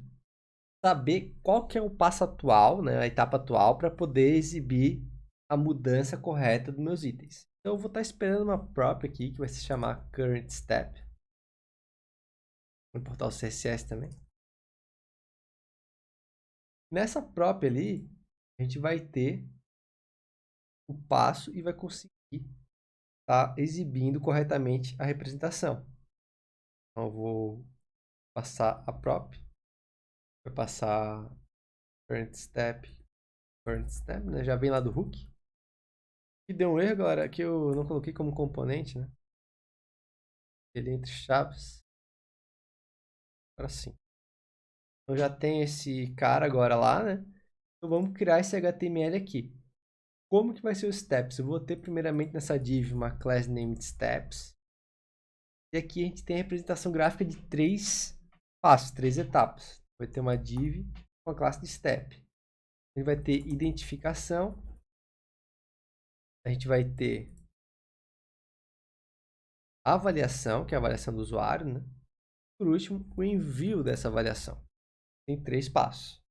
saber qual que é o passo atual, né, a etapa atual, para poder exibir a mudança correta dos meus itens. Então, eu vou estar esperando uma prop aqui, que vai se chamar current step. Vou importar o CSS também. Nessa prop ali, a gente vai ter o passo e vai conseguir estar exibindo corretamente a representação. Então, eu vou passar a prop, vai passar current step, né? Já vem lá do hook. E deu um erro, galera, que eu não coloquei como componente, né? Ele entre chaves. Agora sim. Então já tem esse cara agora lá, né? Então vamos criar esse HTML aqui. Como que vai ser os steps? Eu vou ter primeiramente nessa div uma class named steps. E aqui a gente tem a representação gráfica de 3 passos, 3 etapas. Vai ter uma div com a classe de step. A gente vai ter identificação. A gente vai ter avaliação, que é a avaliação do usuário, né? Por último, o envio dessa avaliação. Tem 3 passos.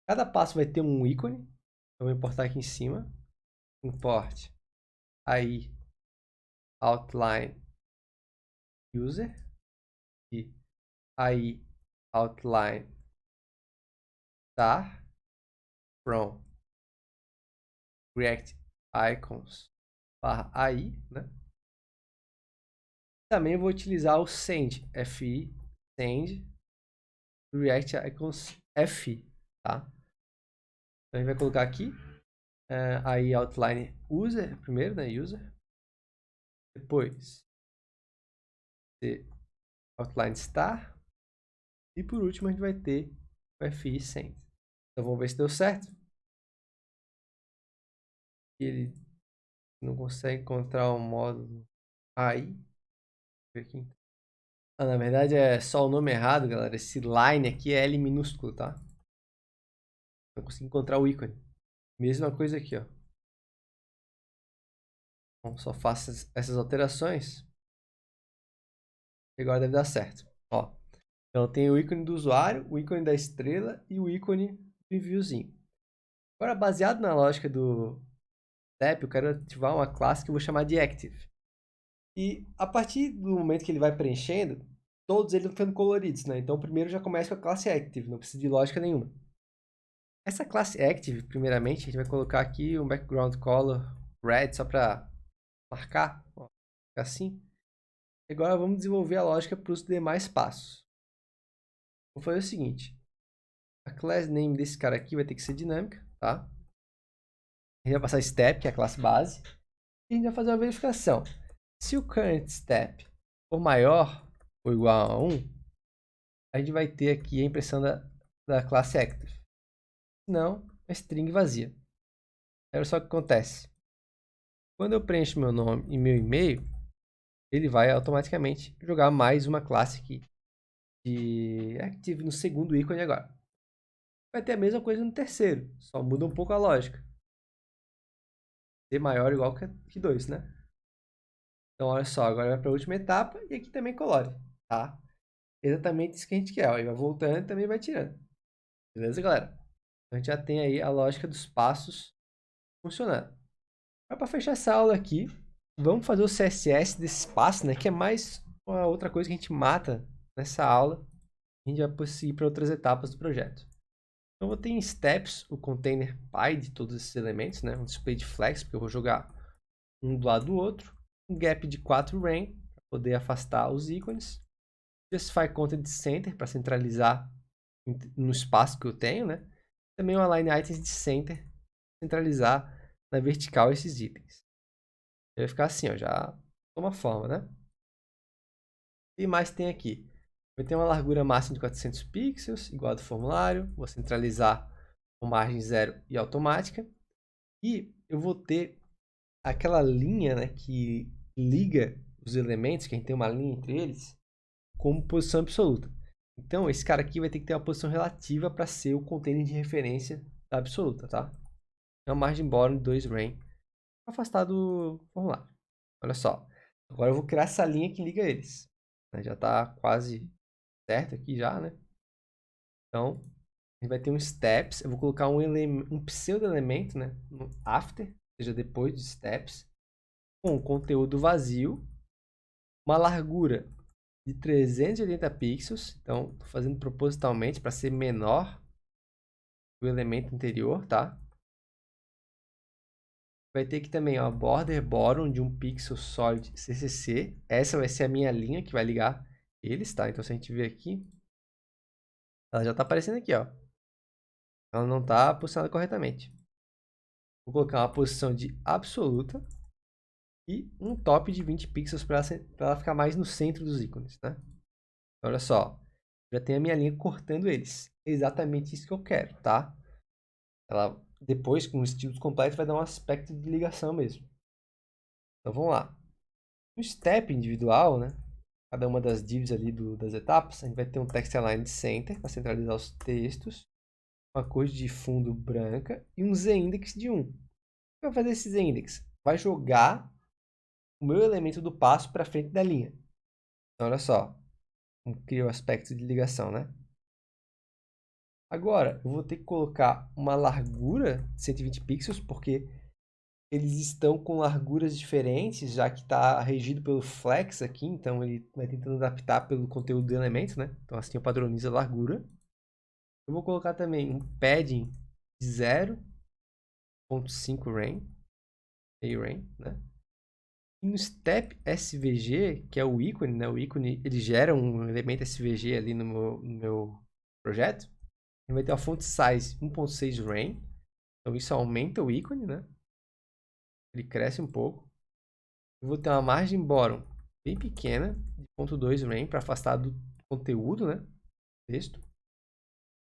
Cada passo vai ter um ícone. Eu vou importar aqui em cima. Import aí outline user e aí outline star from React Icons /ai, né? Também vou utilizar o send, fi, send React Icons f, tá? Então a gente vai colocar aqui aí outline user primeiro, né? User. Depois outline star. E por último a gente vai ter o fi send. Então vamos ver se deu certo. Ele não consegue encontrar o módulo aí. Aqui. Ah, na verdade é só o nome errado, galera. Esse line aqui é L minúsculo, tá? Não consigo encontrar o ícone. Mesma coisa aqui, ó. Bom, só faço essas alterações. E agora deve dar certo. Ó. Então tem o ícone do usuário, o ícone da estrela e o ícone do enviozinho. Agora, baseado na lógica do step, eu quero ativar uma classe que eu vou chamar de active. E a partir do momento que ele vai preenchendo, todos eles vão ficando coloridos, né? Então, primeiro já começa com a classe active, não precisa de lógica nenhuma. Essa classe active, primeiramente, a gente vai colocar aqui um background color red, só para marcar, ó, assim. Agora vamos desenvolver a lógica para os demais passos. Vou fazer o seguinte, a class name desse cara aqui vai ter que ser dinâmica, tá? A gente vai passar step, que é a classe base, e a gente vai fazer uma verificação. Se o current step for maior ou igual a 1, a gente vai ter aqui a impressão da classe active. Se não, é string vazia. Olha só o que acontece. Quando eu preencho meu nome e meu e-mail, ele vai automaticamente jogar mais uma classe aqui de active no segundo ícone agora. Vai ter a mesma coisa no terceiro, só muda um pouco a lógica. Ser maior ou igual que 2, né? Então, olha só, agora vai para a última etapa e aqui também colore, tá? Exatamente isso que a gente quer, ó. Ele vai voltando e também vai tirando. Beleza, galera? Então, a gente já tem aí a lógica dos passos funcionando. Para fechar essa aula aqui, vamos fazer o CSS desse espaço, né? Que é mais uma outra coisa que a gente mata nessa aula. A gente vai seguir para outras etapas do projeto. Então, eu vou ter em steps o container pi de todos esses elementos, né? Um display de flex, porque eu vou jogar um do lado do outro. Um gap de 4 ren, para poder afastar os ícones. Justify Content Center, para centralizar no espaço que eu tenho, né? Também um Align Items de Center, centralizar na vertical esses itens. Vai ficar assim, ó, já toma forma, né? E mais tem aqui? Vai ter uma largura máxima de 400 pixels, igual a do formulário. Vou centralizar com margem zero e automática. E eu vou ter aquela linha, né, que liga os elementos, que a gente tem uma linha entre eles, como posição absoluta. Então, esse cara aqui vai ter que ter uma posição relativa para ser o container de referência da absoluta, tá? É uma margem born de 2 ren, afastar do formulário. Olha só. Agora eu vou criar essa linha que liga eles. Já está quase certo aqui já, né? Então, A gente vai ter um steps. Eu vou colocar um pseudo-elemento, né? No after, ou seja, depois de steps, com conteúdo vazio, uma largura de 380 pixels. Então, estou fazendo propositalmente para ser menor que o elemento anterior, tá? Vai ter aqui também, ó, border bottom de 1 pixel solid CCC. Essa vai ser a minha linha que vai ligar eles, tá? Então, se a gente ver aqui, ela já está aparecendo aqui, ó. Ela não está posicionada corretamente. Vou colocar uma posição de absoluta e um top de 20 pixels para ela ficar mais no centro dos ícones, né? Então, olha só, já tem a minha linha cortando eles. É exatamente isso que eu quero, tá? Ela, depois, com o estilo completo, vai dar um aspecto de ligação mesmo. Então, vamos lá. No step individual, né? Cada uma das divs ali das etapas, a gente vai ter um text align center para centralizar os textos, uma cor de fundo branca e um z-index de 1. O que vai fazer esse z-index? Vai jogar o meu elemento do passo para frente da linha. Então, olha só, como cria o aspecto de ligação, né? Agora, eu vou ter que colocar uma largura de 120 pixels, porque eles estão com larguras diferentes, já que está regido pelo flex aqui, então ele vai tentando adaptar pelo conteúdo do elemento, né? Então assim eu padronizo a largura. Eu vou colocar também um padding de 0.5 rem, né? E no step SVG, que é o ícone, né? O ícone, ele gera um elemento SVG ali no meu projeto. Ele vai ter a font size 1.6 rem, então isso aumenta o ícone, né? Ele cresce um pouco. Eu vou ter uma margem bottom bem pequena, de 0.2 rem, para afastar do conteúdo, né? Texto.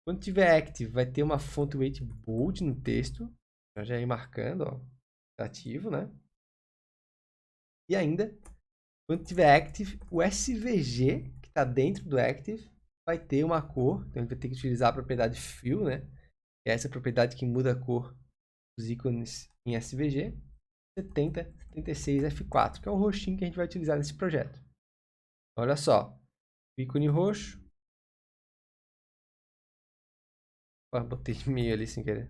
Quando tiver active, vai ter uma font weight bold no texto. Eu já ir marcando, ó, ativo, né? E ainda, quando tiver active, o SVG, que está dentro do active, vai ter uma cor. Então, a gente vai ter que utilizar a propriedade fill, né? Que é essa propriedade que muda a cor dos ícones em SVG. 7076 F4, que é o roxinho que a gente vai utilizar nesse projeto. Olha só, o ícone roxo. Botei meio ali sem querer.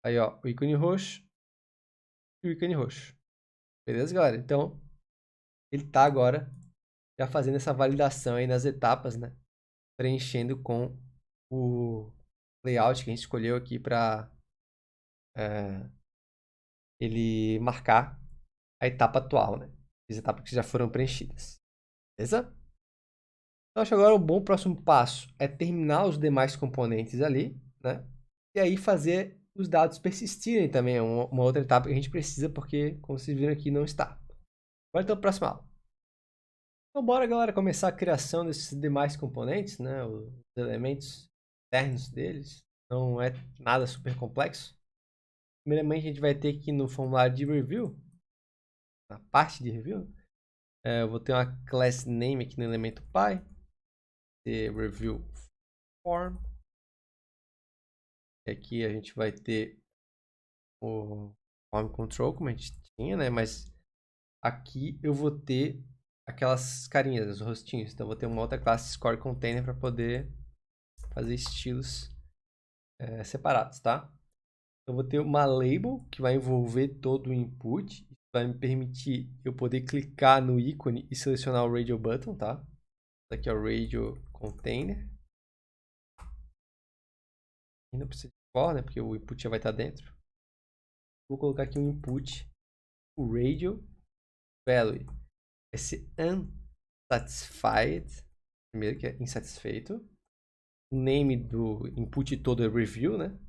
Aí, ó, o ícone roxo e o ícone roxo. Beleza, galera? Então, ele tá agora já fazendo essa validação aí nas etapas, né? Preenchendo com o layout que a gente escolheu aqui para ele marcar a etapa atual, né? As etapas que já foram preenchidas. Beleza? Então, acho que agora o bom próximo passo é terminar os demais componentes ali, né? E aí fazer os dados persistirem também. É uma outra etapa que a gente precisa, porque, como vocês viram aqui, não está. Agora então, próxima aula. Então, bora, galera, começar a criação desses demais componentes, né? Os elementos internos deles. Não é nada super complexo. Primeiramente, a gente vai ter aqui no formulário de review, na parte de review, eu vou ter uma class name aqui no elemento pi, review form. E aqui a gente vai ter o form control, como a gente tinha, né? Mas aqui eu vou ter aquelas carinhas, os rostinhos. Então eu vou ter uma outra classe score container para poder fazer estilos separados, tá? Eu vou ter uma label que vai envolver todo o input. Isso vai me permitir eu poder clicar no ícone e selecionar o radio button, tá? Aqui é o radio container. E não precisa de for, né? Porque o input já vai estar dentro. Vou colocar aqui um input, o radio value. Esse unsatisfied, primeiro que é insatisfeito. O name do input todo é review, né?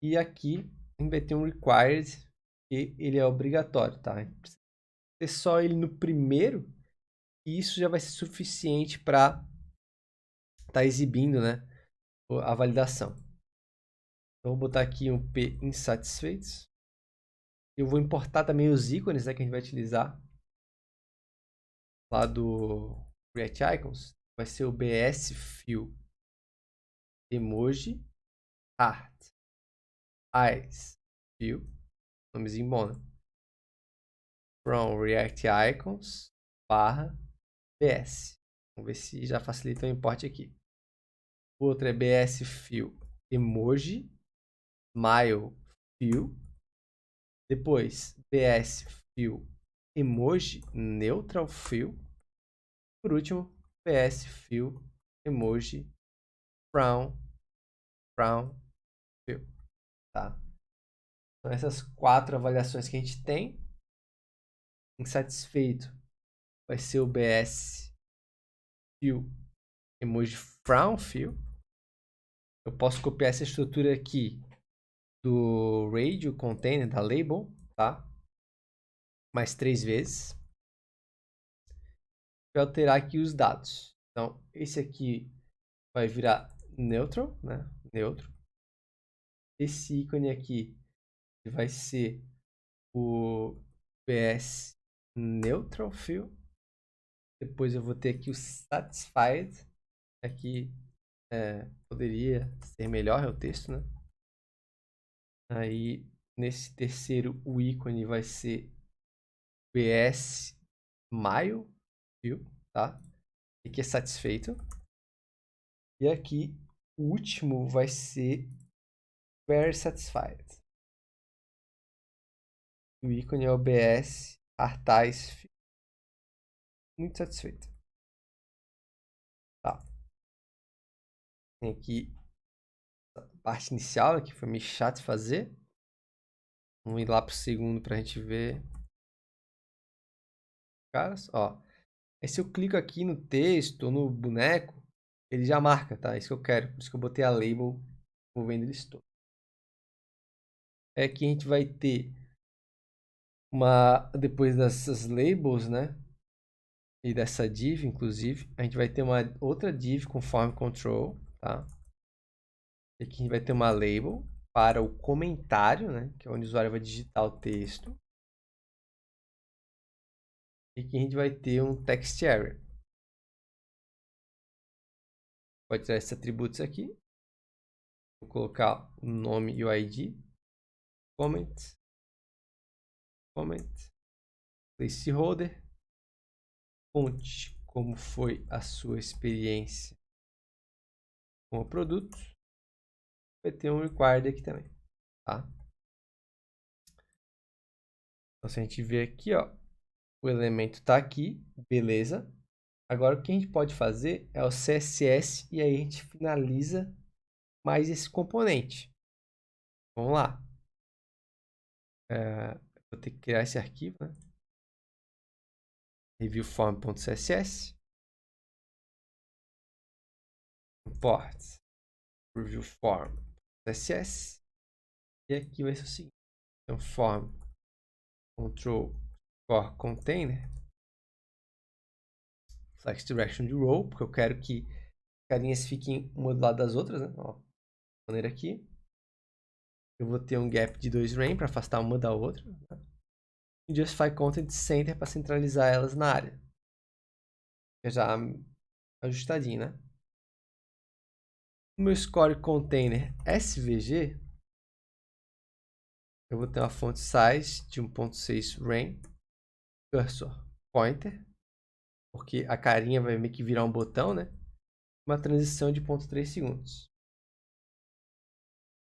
E aqui a gente vai ter um required, que ele é obrigatório, tá? Precisa ter só ele no primeiro, e isso já vai ser suficiente para estar exibindo, né, a validação. Então, vou botar aqui um p insatisfeitos. Eu vou importar também os ícones, né, que a gente vai utilizar lá do React Icons. Vai ser o bs fill emoji heart eyes fill, nomezinho bom, né? From React Icons /bs. Vamos ver se já facilita o import aqui. O outro é BS Fill Emoji, Smile Fill. Depois, BS Fill Emoji Neutral Fill. Por último, BS Fill Emoji Frown Fill. Tá? Então, essas 4 avaliações que a gente tem. Insatisfeito vai ser o BS Fill Emoji Frown Fill. Eu posso copiar essa estrutura aqui do Radio Container, da Label, tá? Mais 3 vezes. Vou alterar aqui os dados. Então, esse aqui vai virar neutral, né? Neutro. Esse ícone aqui vai ser o BS Neutral Fill. Depois eu vou ter aqui o Satisfied. Aqui poderia ser melhor o texto, né? Aí, nesse terceiro, o ícone vai ser BS Smile Fill, tá? Aqui é satisfeito. E aqui, o último vai ser Very Satisfied. O ícone é o BS Artais Fill. Muito satisfeito. Tá. Tem aqui a parte inicial, que foi meio chato de fazer. Vamos ir lá pro segundo pra gente ver. Caras, ó. Aí se eu clico aqui no texto ou no boneco, ele já marca, tá? Isso que eu quero. Por isso que eu botei a label envolvendo eles todos. É que a gente vai ter depois dessas labels, né? E dessa div, inclusive, a gente vai ter uma outra div com form control, tá? E aqui a gente vai ter uma label para o comentário, né? Que é onde o usuário vai digitar o texto. E aqui a gente vai ter um text area. Pode tirar esses atributos aqui. Vou colocar o nome e o ID. Comment. Placeholder. Conte como foi a sua experiência com o produto. Vai ter um required aqui também, tá? Então, se a gente ver aqui, ó, o elemento está aqui, beleza. Agora, o que a gente pode fazer é o CSS e aí a gente finaliza mais esse componente. Vamos lá. Vou ter que criar esse arquivo, né? Reviewform.css. Import reviewform.css. E aqui vai ser o seguinte. Então, form control for container flex direction de row, porque eu quero que carinhas fiquem uma do lado das outras, né? Ó, maneira aqui. Eu vou ter um gap de 2 rem para afastar uma da outra. Né? E justify content center para centralizar elas na área. Já ajustadinho, né? No meu score container SVG, eu vou ter uma font size de 1.6 rem, cursor pointer, porque a carinha vai meio que virar um botão, né? Uma transição de 0.3 segundos.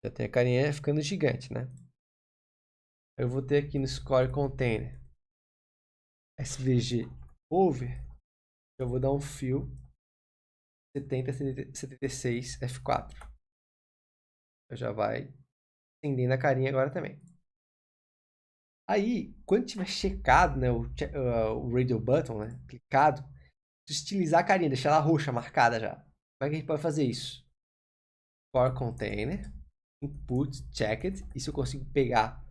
Já tem a carinha ficando gigante, né? Eu vou ter aqui no score container SVG over, eu vou dar um fill 7076 F4. Já vai estendendo a carinha agora também. Aí, quando tiver checado, né, o radio button, né, clicado, estilizar a carinha, deixar ela roxa, marcada já. Como é que a gente pode fazer isso? For container, input checked. Isso eu consigo pegar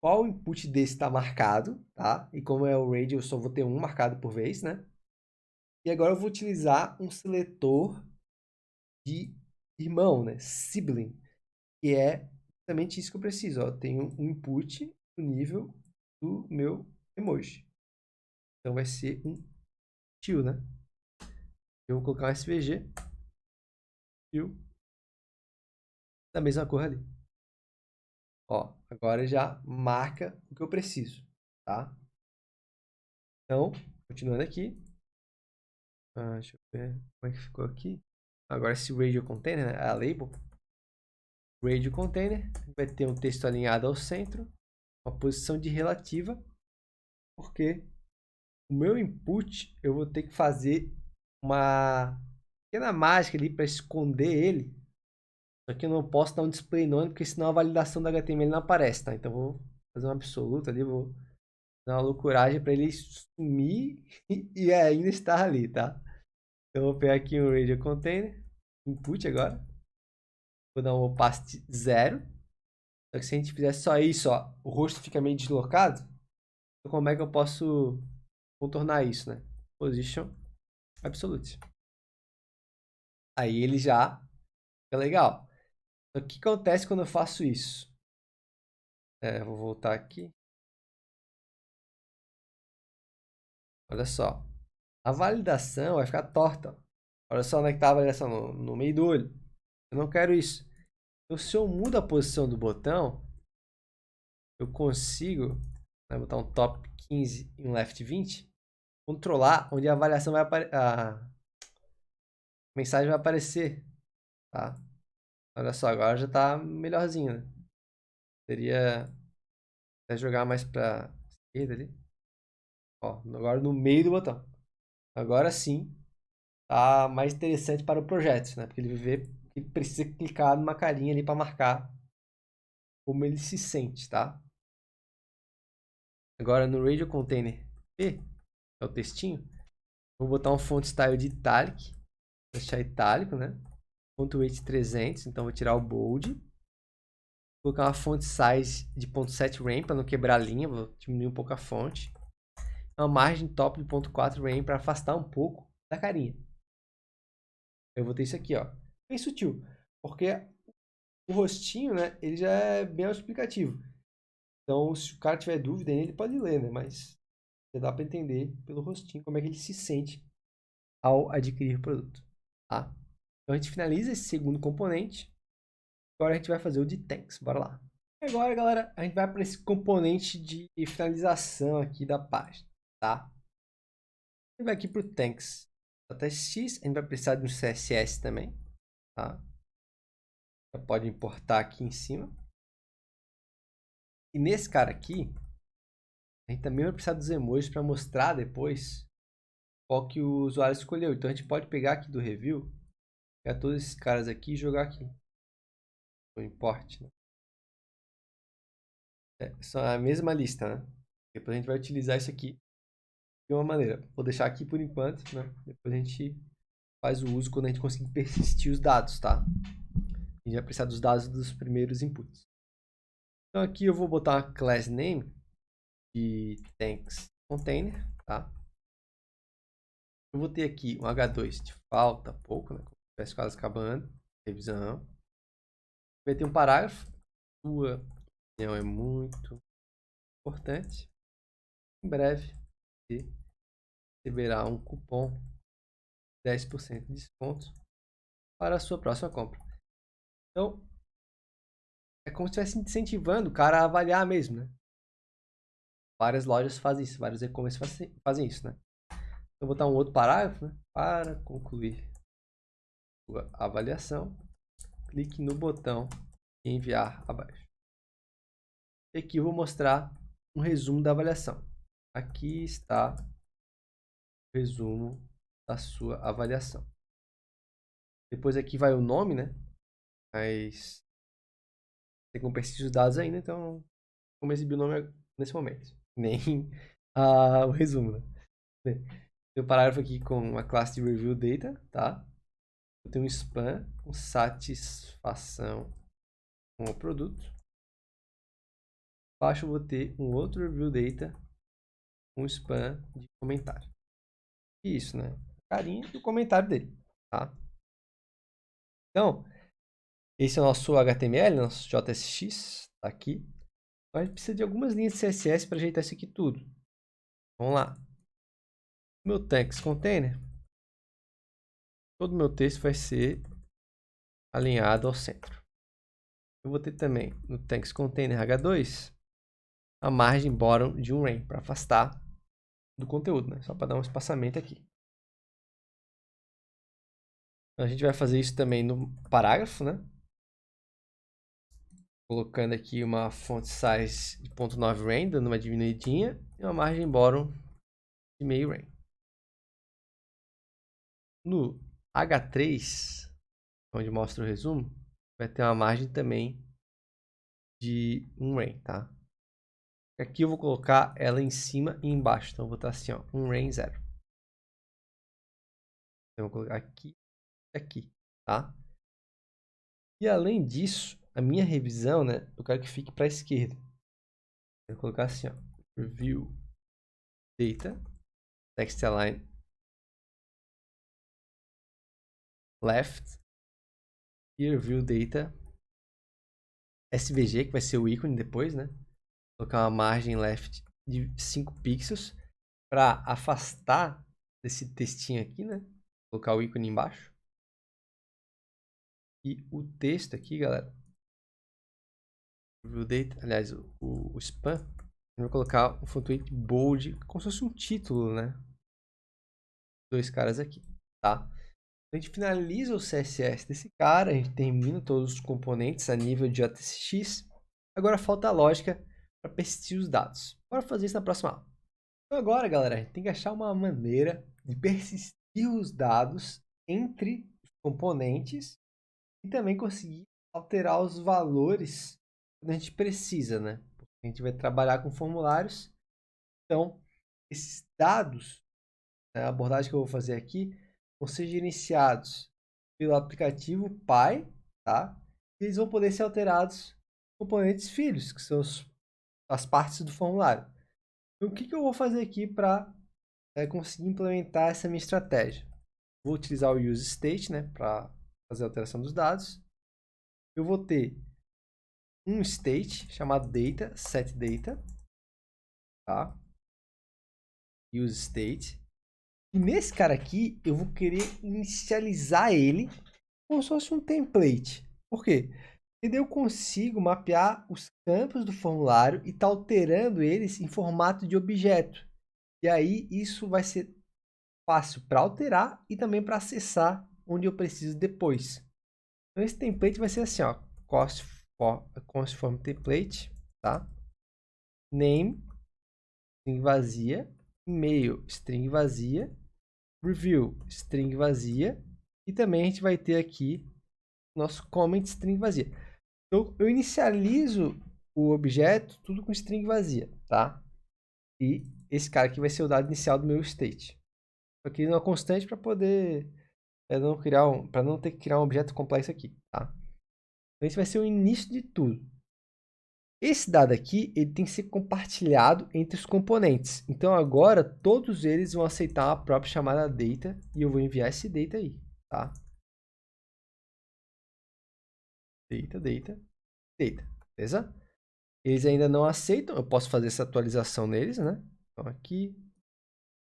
qual input desse está marcado, tá? E como é o radio, eu só vou ter um marcado por vez, né? E agora eu vou utilizar um seletor de irmão, né? Sibling, que é exatamente isso que eu preciso. Ó. Eu tenho um input no nível do meu emoji. Então vai ser um tio, né? Eu vou colocar um SVG tio da mesma cor ali. Ó, agora já marca o que eu preciso, tá? Então, continuando aqui. Deixa eu ver como é que ficou aqui. Agora esse radio container, né, a label, radio container, vai ter um texto alinhado ao centro, uma posição de relativa, porque o meu input eu vou ter que fazer uma pequena mágica ali para esconder ele. Só que eu não posso dar um display none, porque senão a validação do HTML não aparece, tá? Então eu vou fazer um absoluto ali, vou dar uma loucuragem para ele sumir e ainda estar ali, tá? Então eu vou pegar aqui um radio container, input agora. Vou dar um opacity 0. Só que se a gente fizer só isso, ó, o rosto fica meio deslocado. Então como é que eu posso contornar isso, né? Position absolute. Aí ele já fica legal. Então, o que acontece quando eu faço isso? Vou voltar aqui. Olha só. A validação vai ficar torta. Olha só onde é que está a validação, no meio do olho. Eu não quero isso. Então, se eu mudo a posição do botão, eu consigo, né, botar um top 15 e um left 20, controlar onde a avaliação vai aparecer, a mensagem vai aparecer, tá? Olha só, agora já está melhorzinho, né? Seria até jogar mais para esquerda ali. Ó, agora no meio do botão. Agora sim, tá mais interessante para o projeto, né? Porque ele vê que precisa clicar numa carinha ali para marcar como ele se sente, tá? Agora no Radio Container P, é o textinho, vou botar um font style de italic, deixar itálico, né? Font weight 300, então vou tirar o bold. Vou colocar uma font size de 0.7 rem para não quebrar a linha, vou diminuir um pouco a fonte. Uma margem top de 0.4 rem para afastar um pouco da carinha. Eu vou ter isso aqui, ó, bem sutil, porque o rostinho, né, ele já é bem autoexplicativo. Então, se o cara tiver dúvida, ele pode ler, né, mas já dá para entender pelo rostinho como é que ele se sente ao adquirir o produto, tá? Então, a gente finaliza esse segundo componente. Agora a gente vai fazer o de thanks, bora lá. Agora, galera, a gente vai para esse componente de finalização aqui da página, tá? A gente vai aqui para o thanks. .x, a gente vai precisar de um CSS também, tá? Já pode importar aqui em cima. E nesse cara aqui, a gente também vai precisar dos emojis para mostrar depois qual que o usuário escolheu. Então a gente pode pegar aqui do review, pegar todos esses caras aqui e jogar aqui no import, né? São a mesma lista, né? Depois a gente vai utilizar isso aqui de uma maneira. Vou deixar aqui por enquanto, né? Depois a gente faz o uso quando a gente conseguir persistir os dados, tá? A gente vai precisar dos dados dos primeiros inputs. Então aqui eu vou botar uma class name de thanks container, tá? Eu vou ter aqui um H2 de falta pouco, né? Peço quase acabando, revisão. Vai ter um parágrafo. Sua opinião é muito importante. Em breve, você receberá um cupom de 10% de desconto para a sua próxima compra. Então, é como se estivesse incentivando o cara a avaliar mesmo, né? Várias lojas fazem isso, vários e-commerce fazem isso, né? Eu vou botar um outro parágrafo, né? Para concluir sua avaliação, clique no botão enviar abaixo. E aqui eu vou mostrar um resumo da avaliação. Aqui está o resumo da sua avaliação. Depois aqui vai o nome, né? Mas tem como persistir os dados ainda, então como exibir o nome nesse momento. Nem o resumo, né? Tem um parágrafo aqui com uma classe de review data, tá? Eu tenho um spam com satisfação com o produto. Abaixo eu vou ter um outro review data com spam de comentário. E isso, né? Carinha e o comentário dele, tá? Então, esse é o nosso HTML, nosso JSX, tá aqui. Mas a gente precisa de algumas linhas de CSS para ajeitar isso aqui tudo. Vamos lá. Meu thanks container, todo o meu texto vai ser alinhado ao centro. Eu vou ter também no thanks container H2 a margem bottom de 1 rem para afastar do conteúdo, né? Só para dar um espaçamento aqui. A gente vai fazer isso também no parágrafo, né? Colocando aqui uma font size de 0.9 rein, dando uma diminuidinha, e uma margem bottom de meio rein. No H3, onde mostra o resumo, vai ter uma margem também de 1 rein, tá? Aqui eu vou colocar ela em cima e embaixo, então eu vou botar assim, ó, 1 rein 0. Então eu vou colocar aqui e aqui, tá? E além disso, a minha revisão, né, eu quero que fique para a esquerda. Eu vou colocar assim, ó, review data, text align left, e review data SVG, que vai ser o ícone depois, né? Vou colocar uma margem left de 5 pixels para afastar desse textinho aqui, né? Vou colocar o ícone embaixo. E o texto aqui, galera, review data, aliás, o spam, eu vou colocar um font weight bold, como se fosse um título, né? Dois caras aqui, tá? A gente finaliza o CSS desse cara, a gente termina todos os componentes a nível de JSX. Agora falta a lógica para persistir os dados. Bora fazer isso na próxima aula. Então agora, galera, a gente tem que achar uma maneira de persistir os dados entre os componentes e também conseguir alterar os valores quando a gente precisa, né? A gente vai trabalhar com formulários. Então, esses dados, né, a abordagem que eu vou fazer aqui, vão ser gerenciados pelo aplicativo Pi, tá? E eles vão poder ser alterados componentes filhos, que são as partes do formulário. Então, o que eu vou fazer aqui para conseguir implementar essa minha estratégia? Vou utilizar o useState, né, para fazer a alteração dos dados. Eu vou ter um state chamado data, setData, tá? useState. E nesse cara aqui, eu vou querer inicializar ele como se fosse um template. Por quê? Porque daí eu consigo mapear os campos do formulário e tá alterando eles em formato de objeto. E aí isso vai ser fácil para alterar e também para acessar onde eu preciso depois. Então esse template vai ser assim, ó, const form template, tá? Name, string vazia, e-mail, string vazia, review, string vazia, e também a gente vai ter aqui nosso comment string vazia. Então eu inicializo o objeto tudo com string vazia, tá? E esse cara aqui vai ser o dado inicial do meu state. Aqui numa constante para poder não criar para não ter que criar um objeto complexo aqui, tá? Então esse vai ser o início de tudo. Esse dado aqui, ele tem que ser compartilhado entre os componentes. Então agora todos eles vão aceitar a própria chamada data e eu vou enviar esse data aí, tá? Data, beleza? Eles ainda não aceitam, eu posso fazer essa atualização neles, né? Então aqui,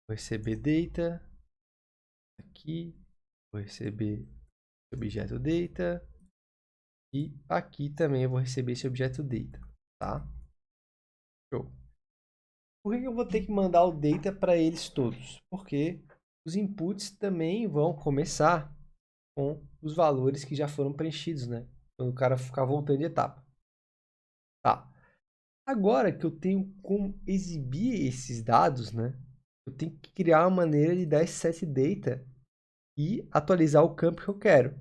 vou receber data, aqui, vou receber objeto data, e aqui também eu vou receber esse objeto data, tá? Show. Por que eu vou ter que mandar o data para eles todos? Porque os inputs também vão começar com os valores que já foram preenchidos, né? Quando o cara ficar voltando de etapa. Tá. Agora que eu tenho como exibir esses dados, né? Eu tenho que criar uma maneira de dar esse set data e atualizar o campo que eu quero.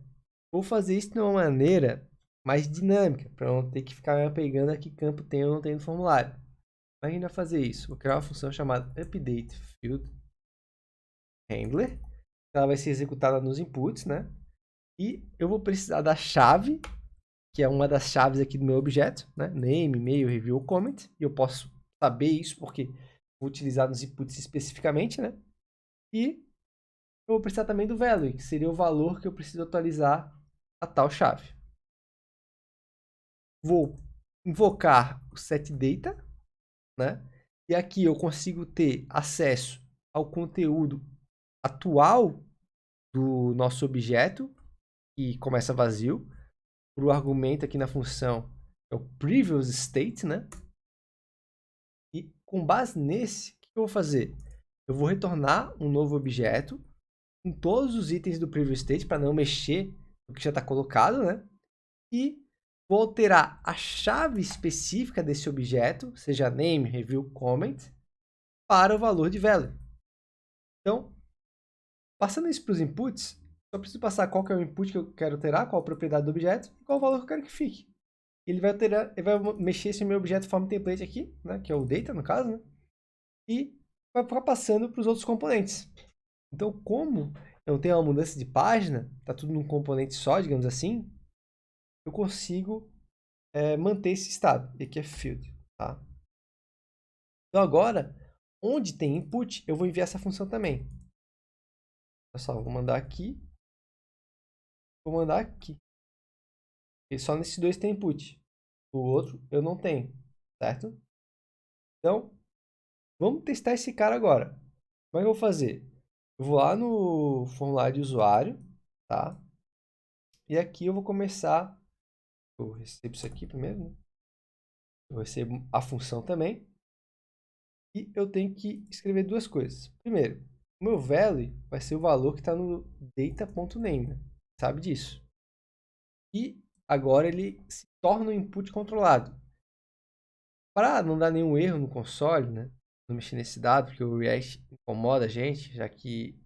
Vou fazer isso de uma maneira mais dinâmica, para não ter que ficar pegando a que campo tem ou não tem no formulário. Mas a gente vai fazer isso. Vou criar uma função chamada updateFieldHandler. Ela vai ser executada nos inputs, né? E eu vou precisar da chave, que é uma das chaves aqui do meu objeto, né? Name, e-mail, review, comment. E eu posso saber isso porque vou utilizar nos inputs especificamente, né? E eu vou precisar também do value, que seria o valor que eu preciso atualizar a tal chave. Vou invocar o setData, né? E aqui eu consigo ter acesso ao conteúdo atual do nosso objeto, que começa vazio. O argumento aqui na função é o previous state, né? E com base nesse, o que eu vou fazer? Eu vou retornar um novo objeto com todos os itens do previous state para não mexer no que já está colocado, né? E vou alterar a chave específica desse objeto, seja name, review, comment, para o valor de value. Então, passando isso para os inputs, só preciso passar qual que é o input que eu quero alterar, qual a propriedade do objeto e qual o valor que eu quero que fique. Ele vai mexer esse meu objeto form template aqui, né, que é o data no caso, né, e vai ficar passando para os outros componentes. Então, como eu não tenho uma mudança de página, está tudo num componente só, digamos assim, eu consigo manter esse estado. E aqui é field, tá? Então agora, onde tem input, eu vou enviar essa função também. Pessoal, vou mandar aqui. Vou mandar aqui. E só nesses dois tem input. O outro eu não tenho, certo? Então, vamos testar esse cara agora. Como é que eu vou fazer? Eu vou lá no formulário de usuário, tá? E aqui eu vou começar. Eu recebo isso aqui primeiro, né? Eu recebo a função também. E eu tenho que escrever duas coisas. Primeiro, o meu value vai ser o valor que está no data.name, né? Sabe disso. E agora ele se torna um input controlado. Para não dar nenhum erro no console, né? Não mexer nesse dado, porque o React incomoda a gente, já que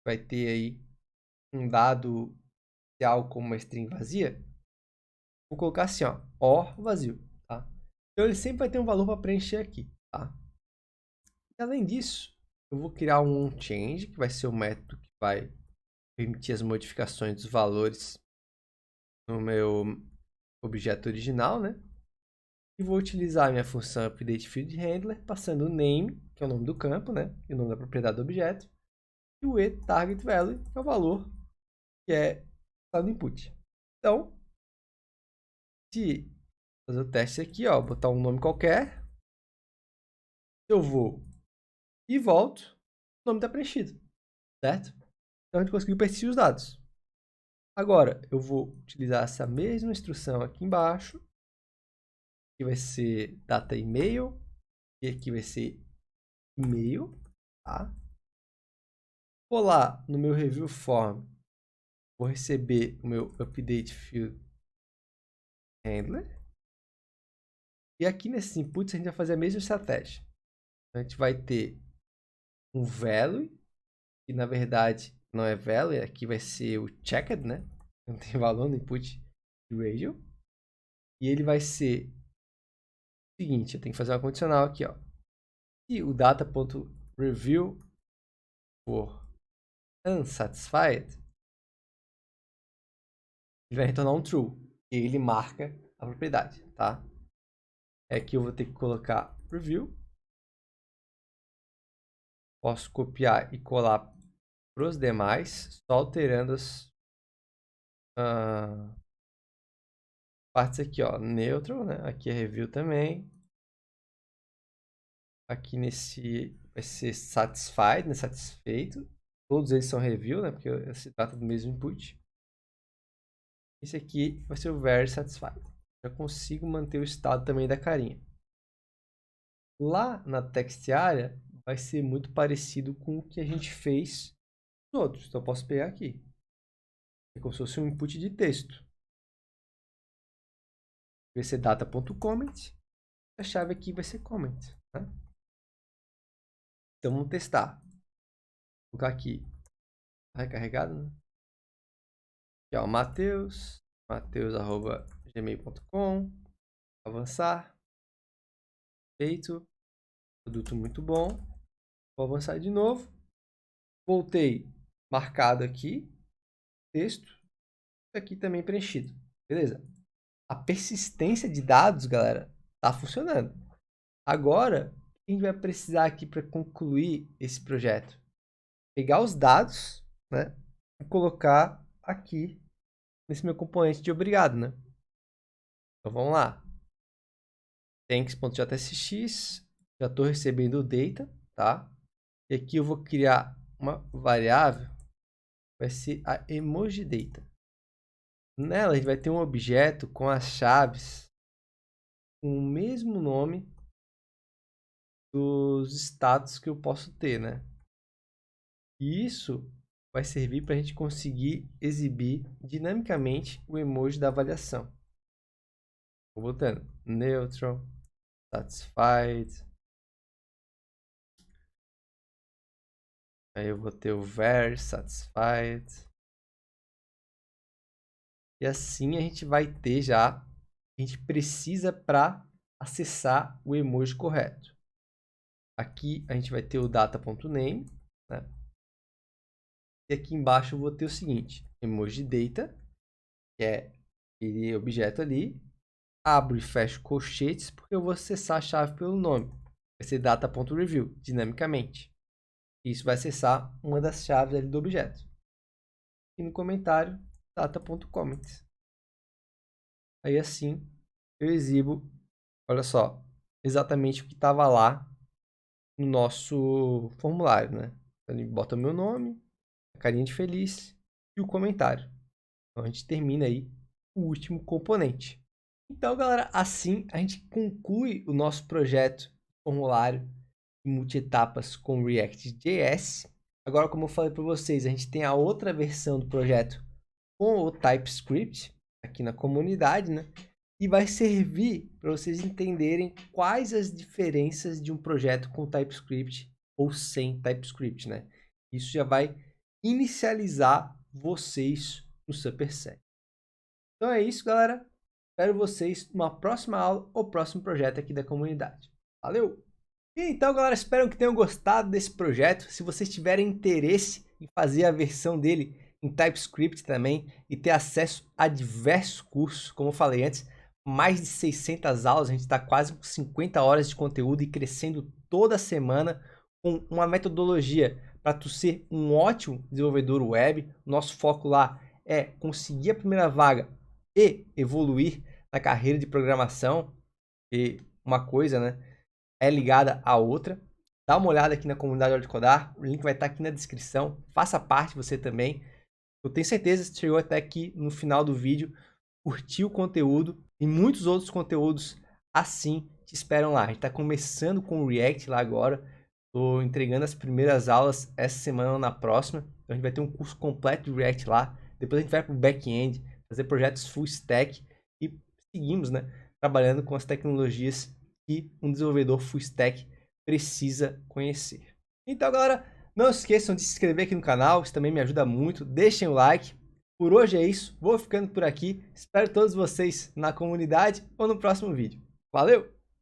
vai ter aí um dado inicial como uma string vazia. Vou colocar assim, ó, or vazio, tá? Então ele sempre vai ter um valor para preencher aqui, tá? E além disso, eu vou criar um onChange, que vai ser o método que vai permitir as modificações dos valores no meu objeto original, né? E vou utilizar a minha função updateFieldHandler, passando o name, que é o nome do campo, né? E o nome da propriedade do objeto, e o eTargetValue, que é o valor que é dado input. Então, se fazer o teste aqui, ó, botar um nome qualquer, eu vou e volto, o nome está preenchido, certo? Então a gente conseguiu preencher os dados. Agora, eu vou utilizar essa mesma instrução aqui embaixo, que vai ser data email, e aqui vai ser e-mail, tá? Vou lá no meu review form, vou receber o meu update field handler. E aqui nesses inputs a gente vai fazer a mesma estratégia. A gente vai ter um value, que na verdade não é value, aqui vai ser o checked, né? Não tem valor no input radio. E ele vai ser o seguinte, eu tenho que fazer uma condicional aqui, ó. E o data.review for unsatisfied, ele vai retornar um true. E ele marca a propriedade, tá? É que eu vou ter que colocar review. Posso copiar e colar para os demais, só alterando as partes aqui, ó. Neutral, né? Aqui é review também. Aqui nesse vai ser satisfied, né? Satisfeito. Todos eles são review, né? Porque se trata do mesmo input. Esse aqui vai ser o very satisfied. Já consigo manter o estado também da carinha. Lá na text area vai ser muito parecido com o que a gente fez nos outros. Então eu posso pegar aqui. É como se fosse um input de texto. Vai ser data.comment. A chave aqui vai ser comment. Né? Então vamos testar. Vou colocar aqui recarregado. Né? Aqui, ó, mateus@gmail.com. Avançar. Feito. Produto muito bom. Vou avançar de novo. Voltei marcado aqui. Texto. Aqui também preenchido. Beleza? A persistência de dados, galera, tá funcionando. Agora, o que a gente vai precisar aqui para concluir esse projeto? Pegar os dados, né? E colocar aqui nesse meu componente de obrigado, né? Então vamos lá. Thanks.jsx, já estou recebendo o data, tá? E aqui eu vou criar uma variável, vai ser a emoji data. Nela a gente vai ter um objeto com as chaves com o mesmo nome dos status que eu posso ter, né? E isso vai servir para a gente conseguir exibir dinamicamente o emoji da avaliação. Vou botando neutral, satisfied. Aí eu vou ter o very satisfied. E assim a gente vai ter já, a gente precisa para acessar o emoji correto. Aqui a gente vai ter o data.name, né? E aqui embaixo eu vou ter o seguinte, emoji data, que é aquele objeto ali. Abro e fecho colchetes, porque eu vou acessar a chave pelo nome. Vai ser data.review, dinamicamente. Isso vai acessar uma das chaves ali do objeto. E no comentário, data.comments. Aí assim, eu exibo, olha só, exatamente o que estava lá no nosso formulário, né? Ele bota o meu nome, a carinha de feliz e o comentário. Então, a gente termina aí o último componente. Então, galera, assim a gente conclui o nosso projeto formulário de multi-etapas com React.js. Agora, como eu falei para vocês, a gente tem a outra versão do projeto com o TypeScript aqui na comunidade, né? E vai servir para vocês entenderem quais as diferenças de um projeto com TypeScript ou sem TypeScript, né? Isso já vai inicializar vocês no Superset. Então é isso, galera. Espero vocês numa próxima aula ou próximo projeto aqui da comunidade. Valeu! E então, galera, espero que tenham gostado desse projeto. Se vocês tiverem interesse em fazer a versão dele em TypeScript também e ter acesso a diversos cursos, como eu falei antes, mais de 600 aulas, a gente está quase com 50 horas de conteúdo e crescendo toda semana com uma metodologia para tu ser um ótimo desenvolvedor web. Nosso foco lá é conseguir a primeira vaga e evoluir na carreira de programação. E uma coisa, né, é ligada à outra. Dá uma olhada aqui na comunidade Hora de Codar, o link vai estar aqui na descrição. Faça parte você também. Eu tenho certeza que chegou até aqui no final do vídeo, curtiu o conteúdo e muitos outros conteúdos assim te esperam lá. A gente está começando com o React lá agora. Estou entregando as primeiras aulas essa semana ou na próxima. Então a gente vai ter um curso completo de React lá. Depois a gente vai para o back-end, fazer projetos full stack e seguimos, né, trabalhando com as tecnologias que um desenvolvedor full stack precisa conhecer. Então, galera, não esqueçam de se inscrever aqui no canal, isso também me ajuda muito. Deixem o like. Por hoje é isso, vou ficando por aqui. Espero todos vocês na comunidade ou no próximo vídeo. Valeu!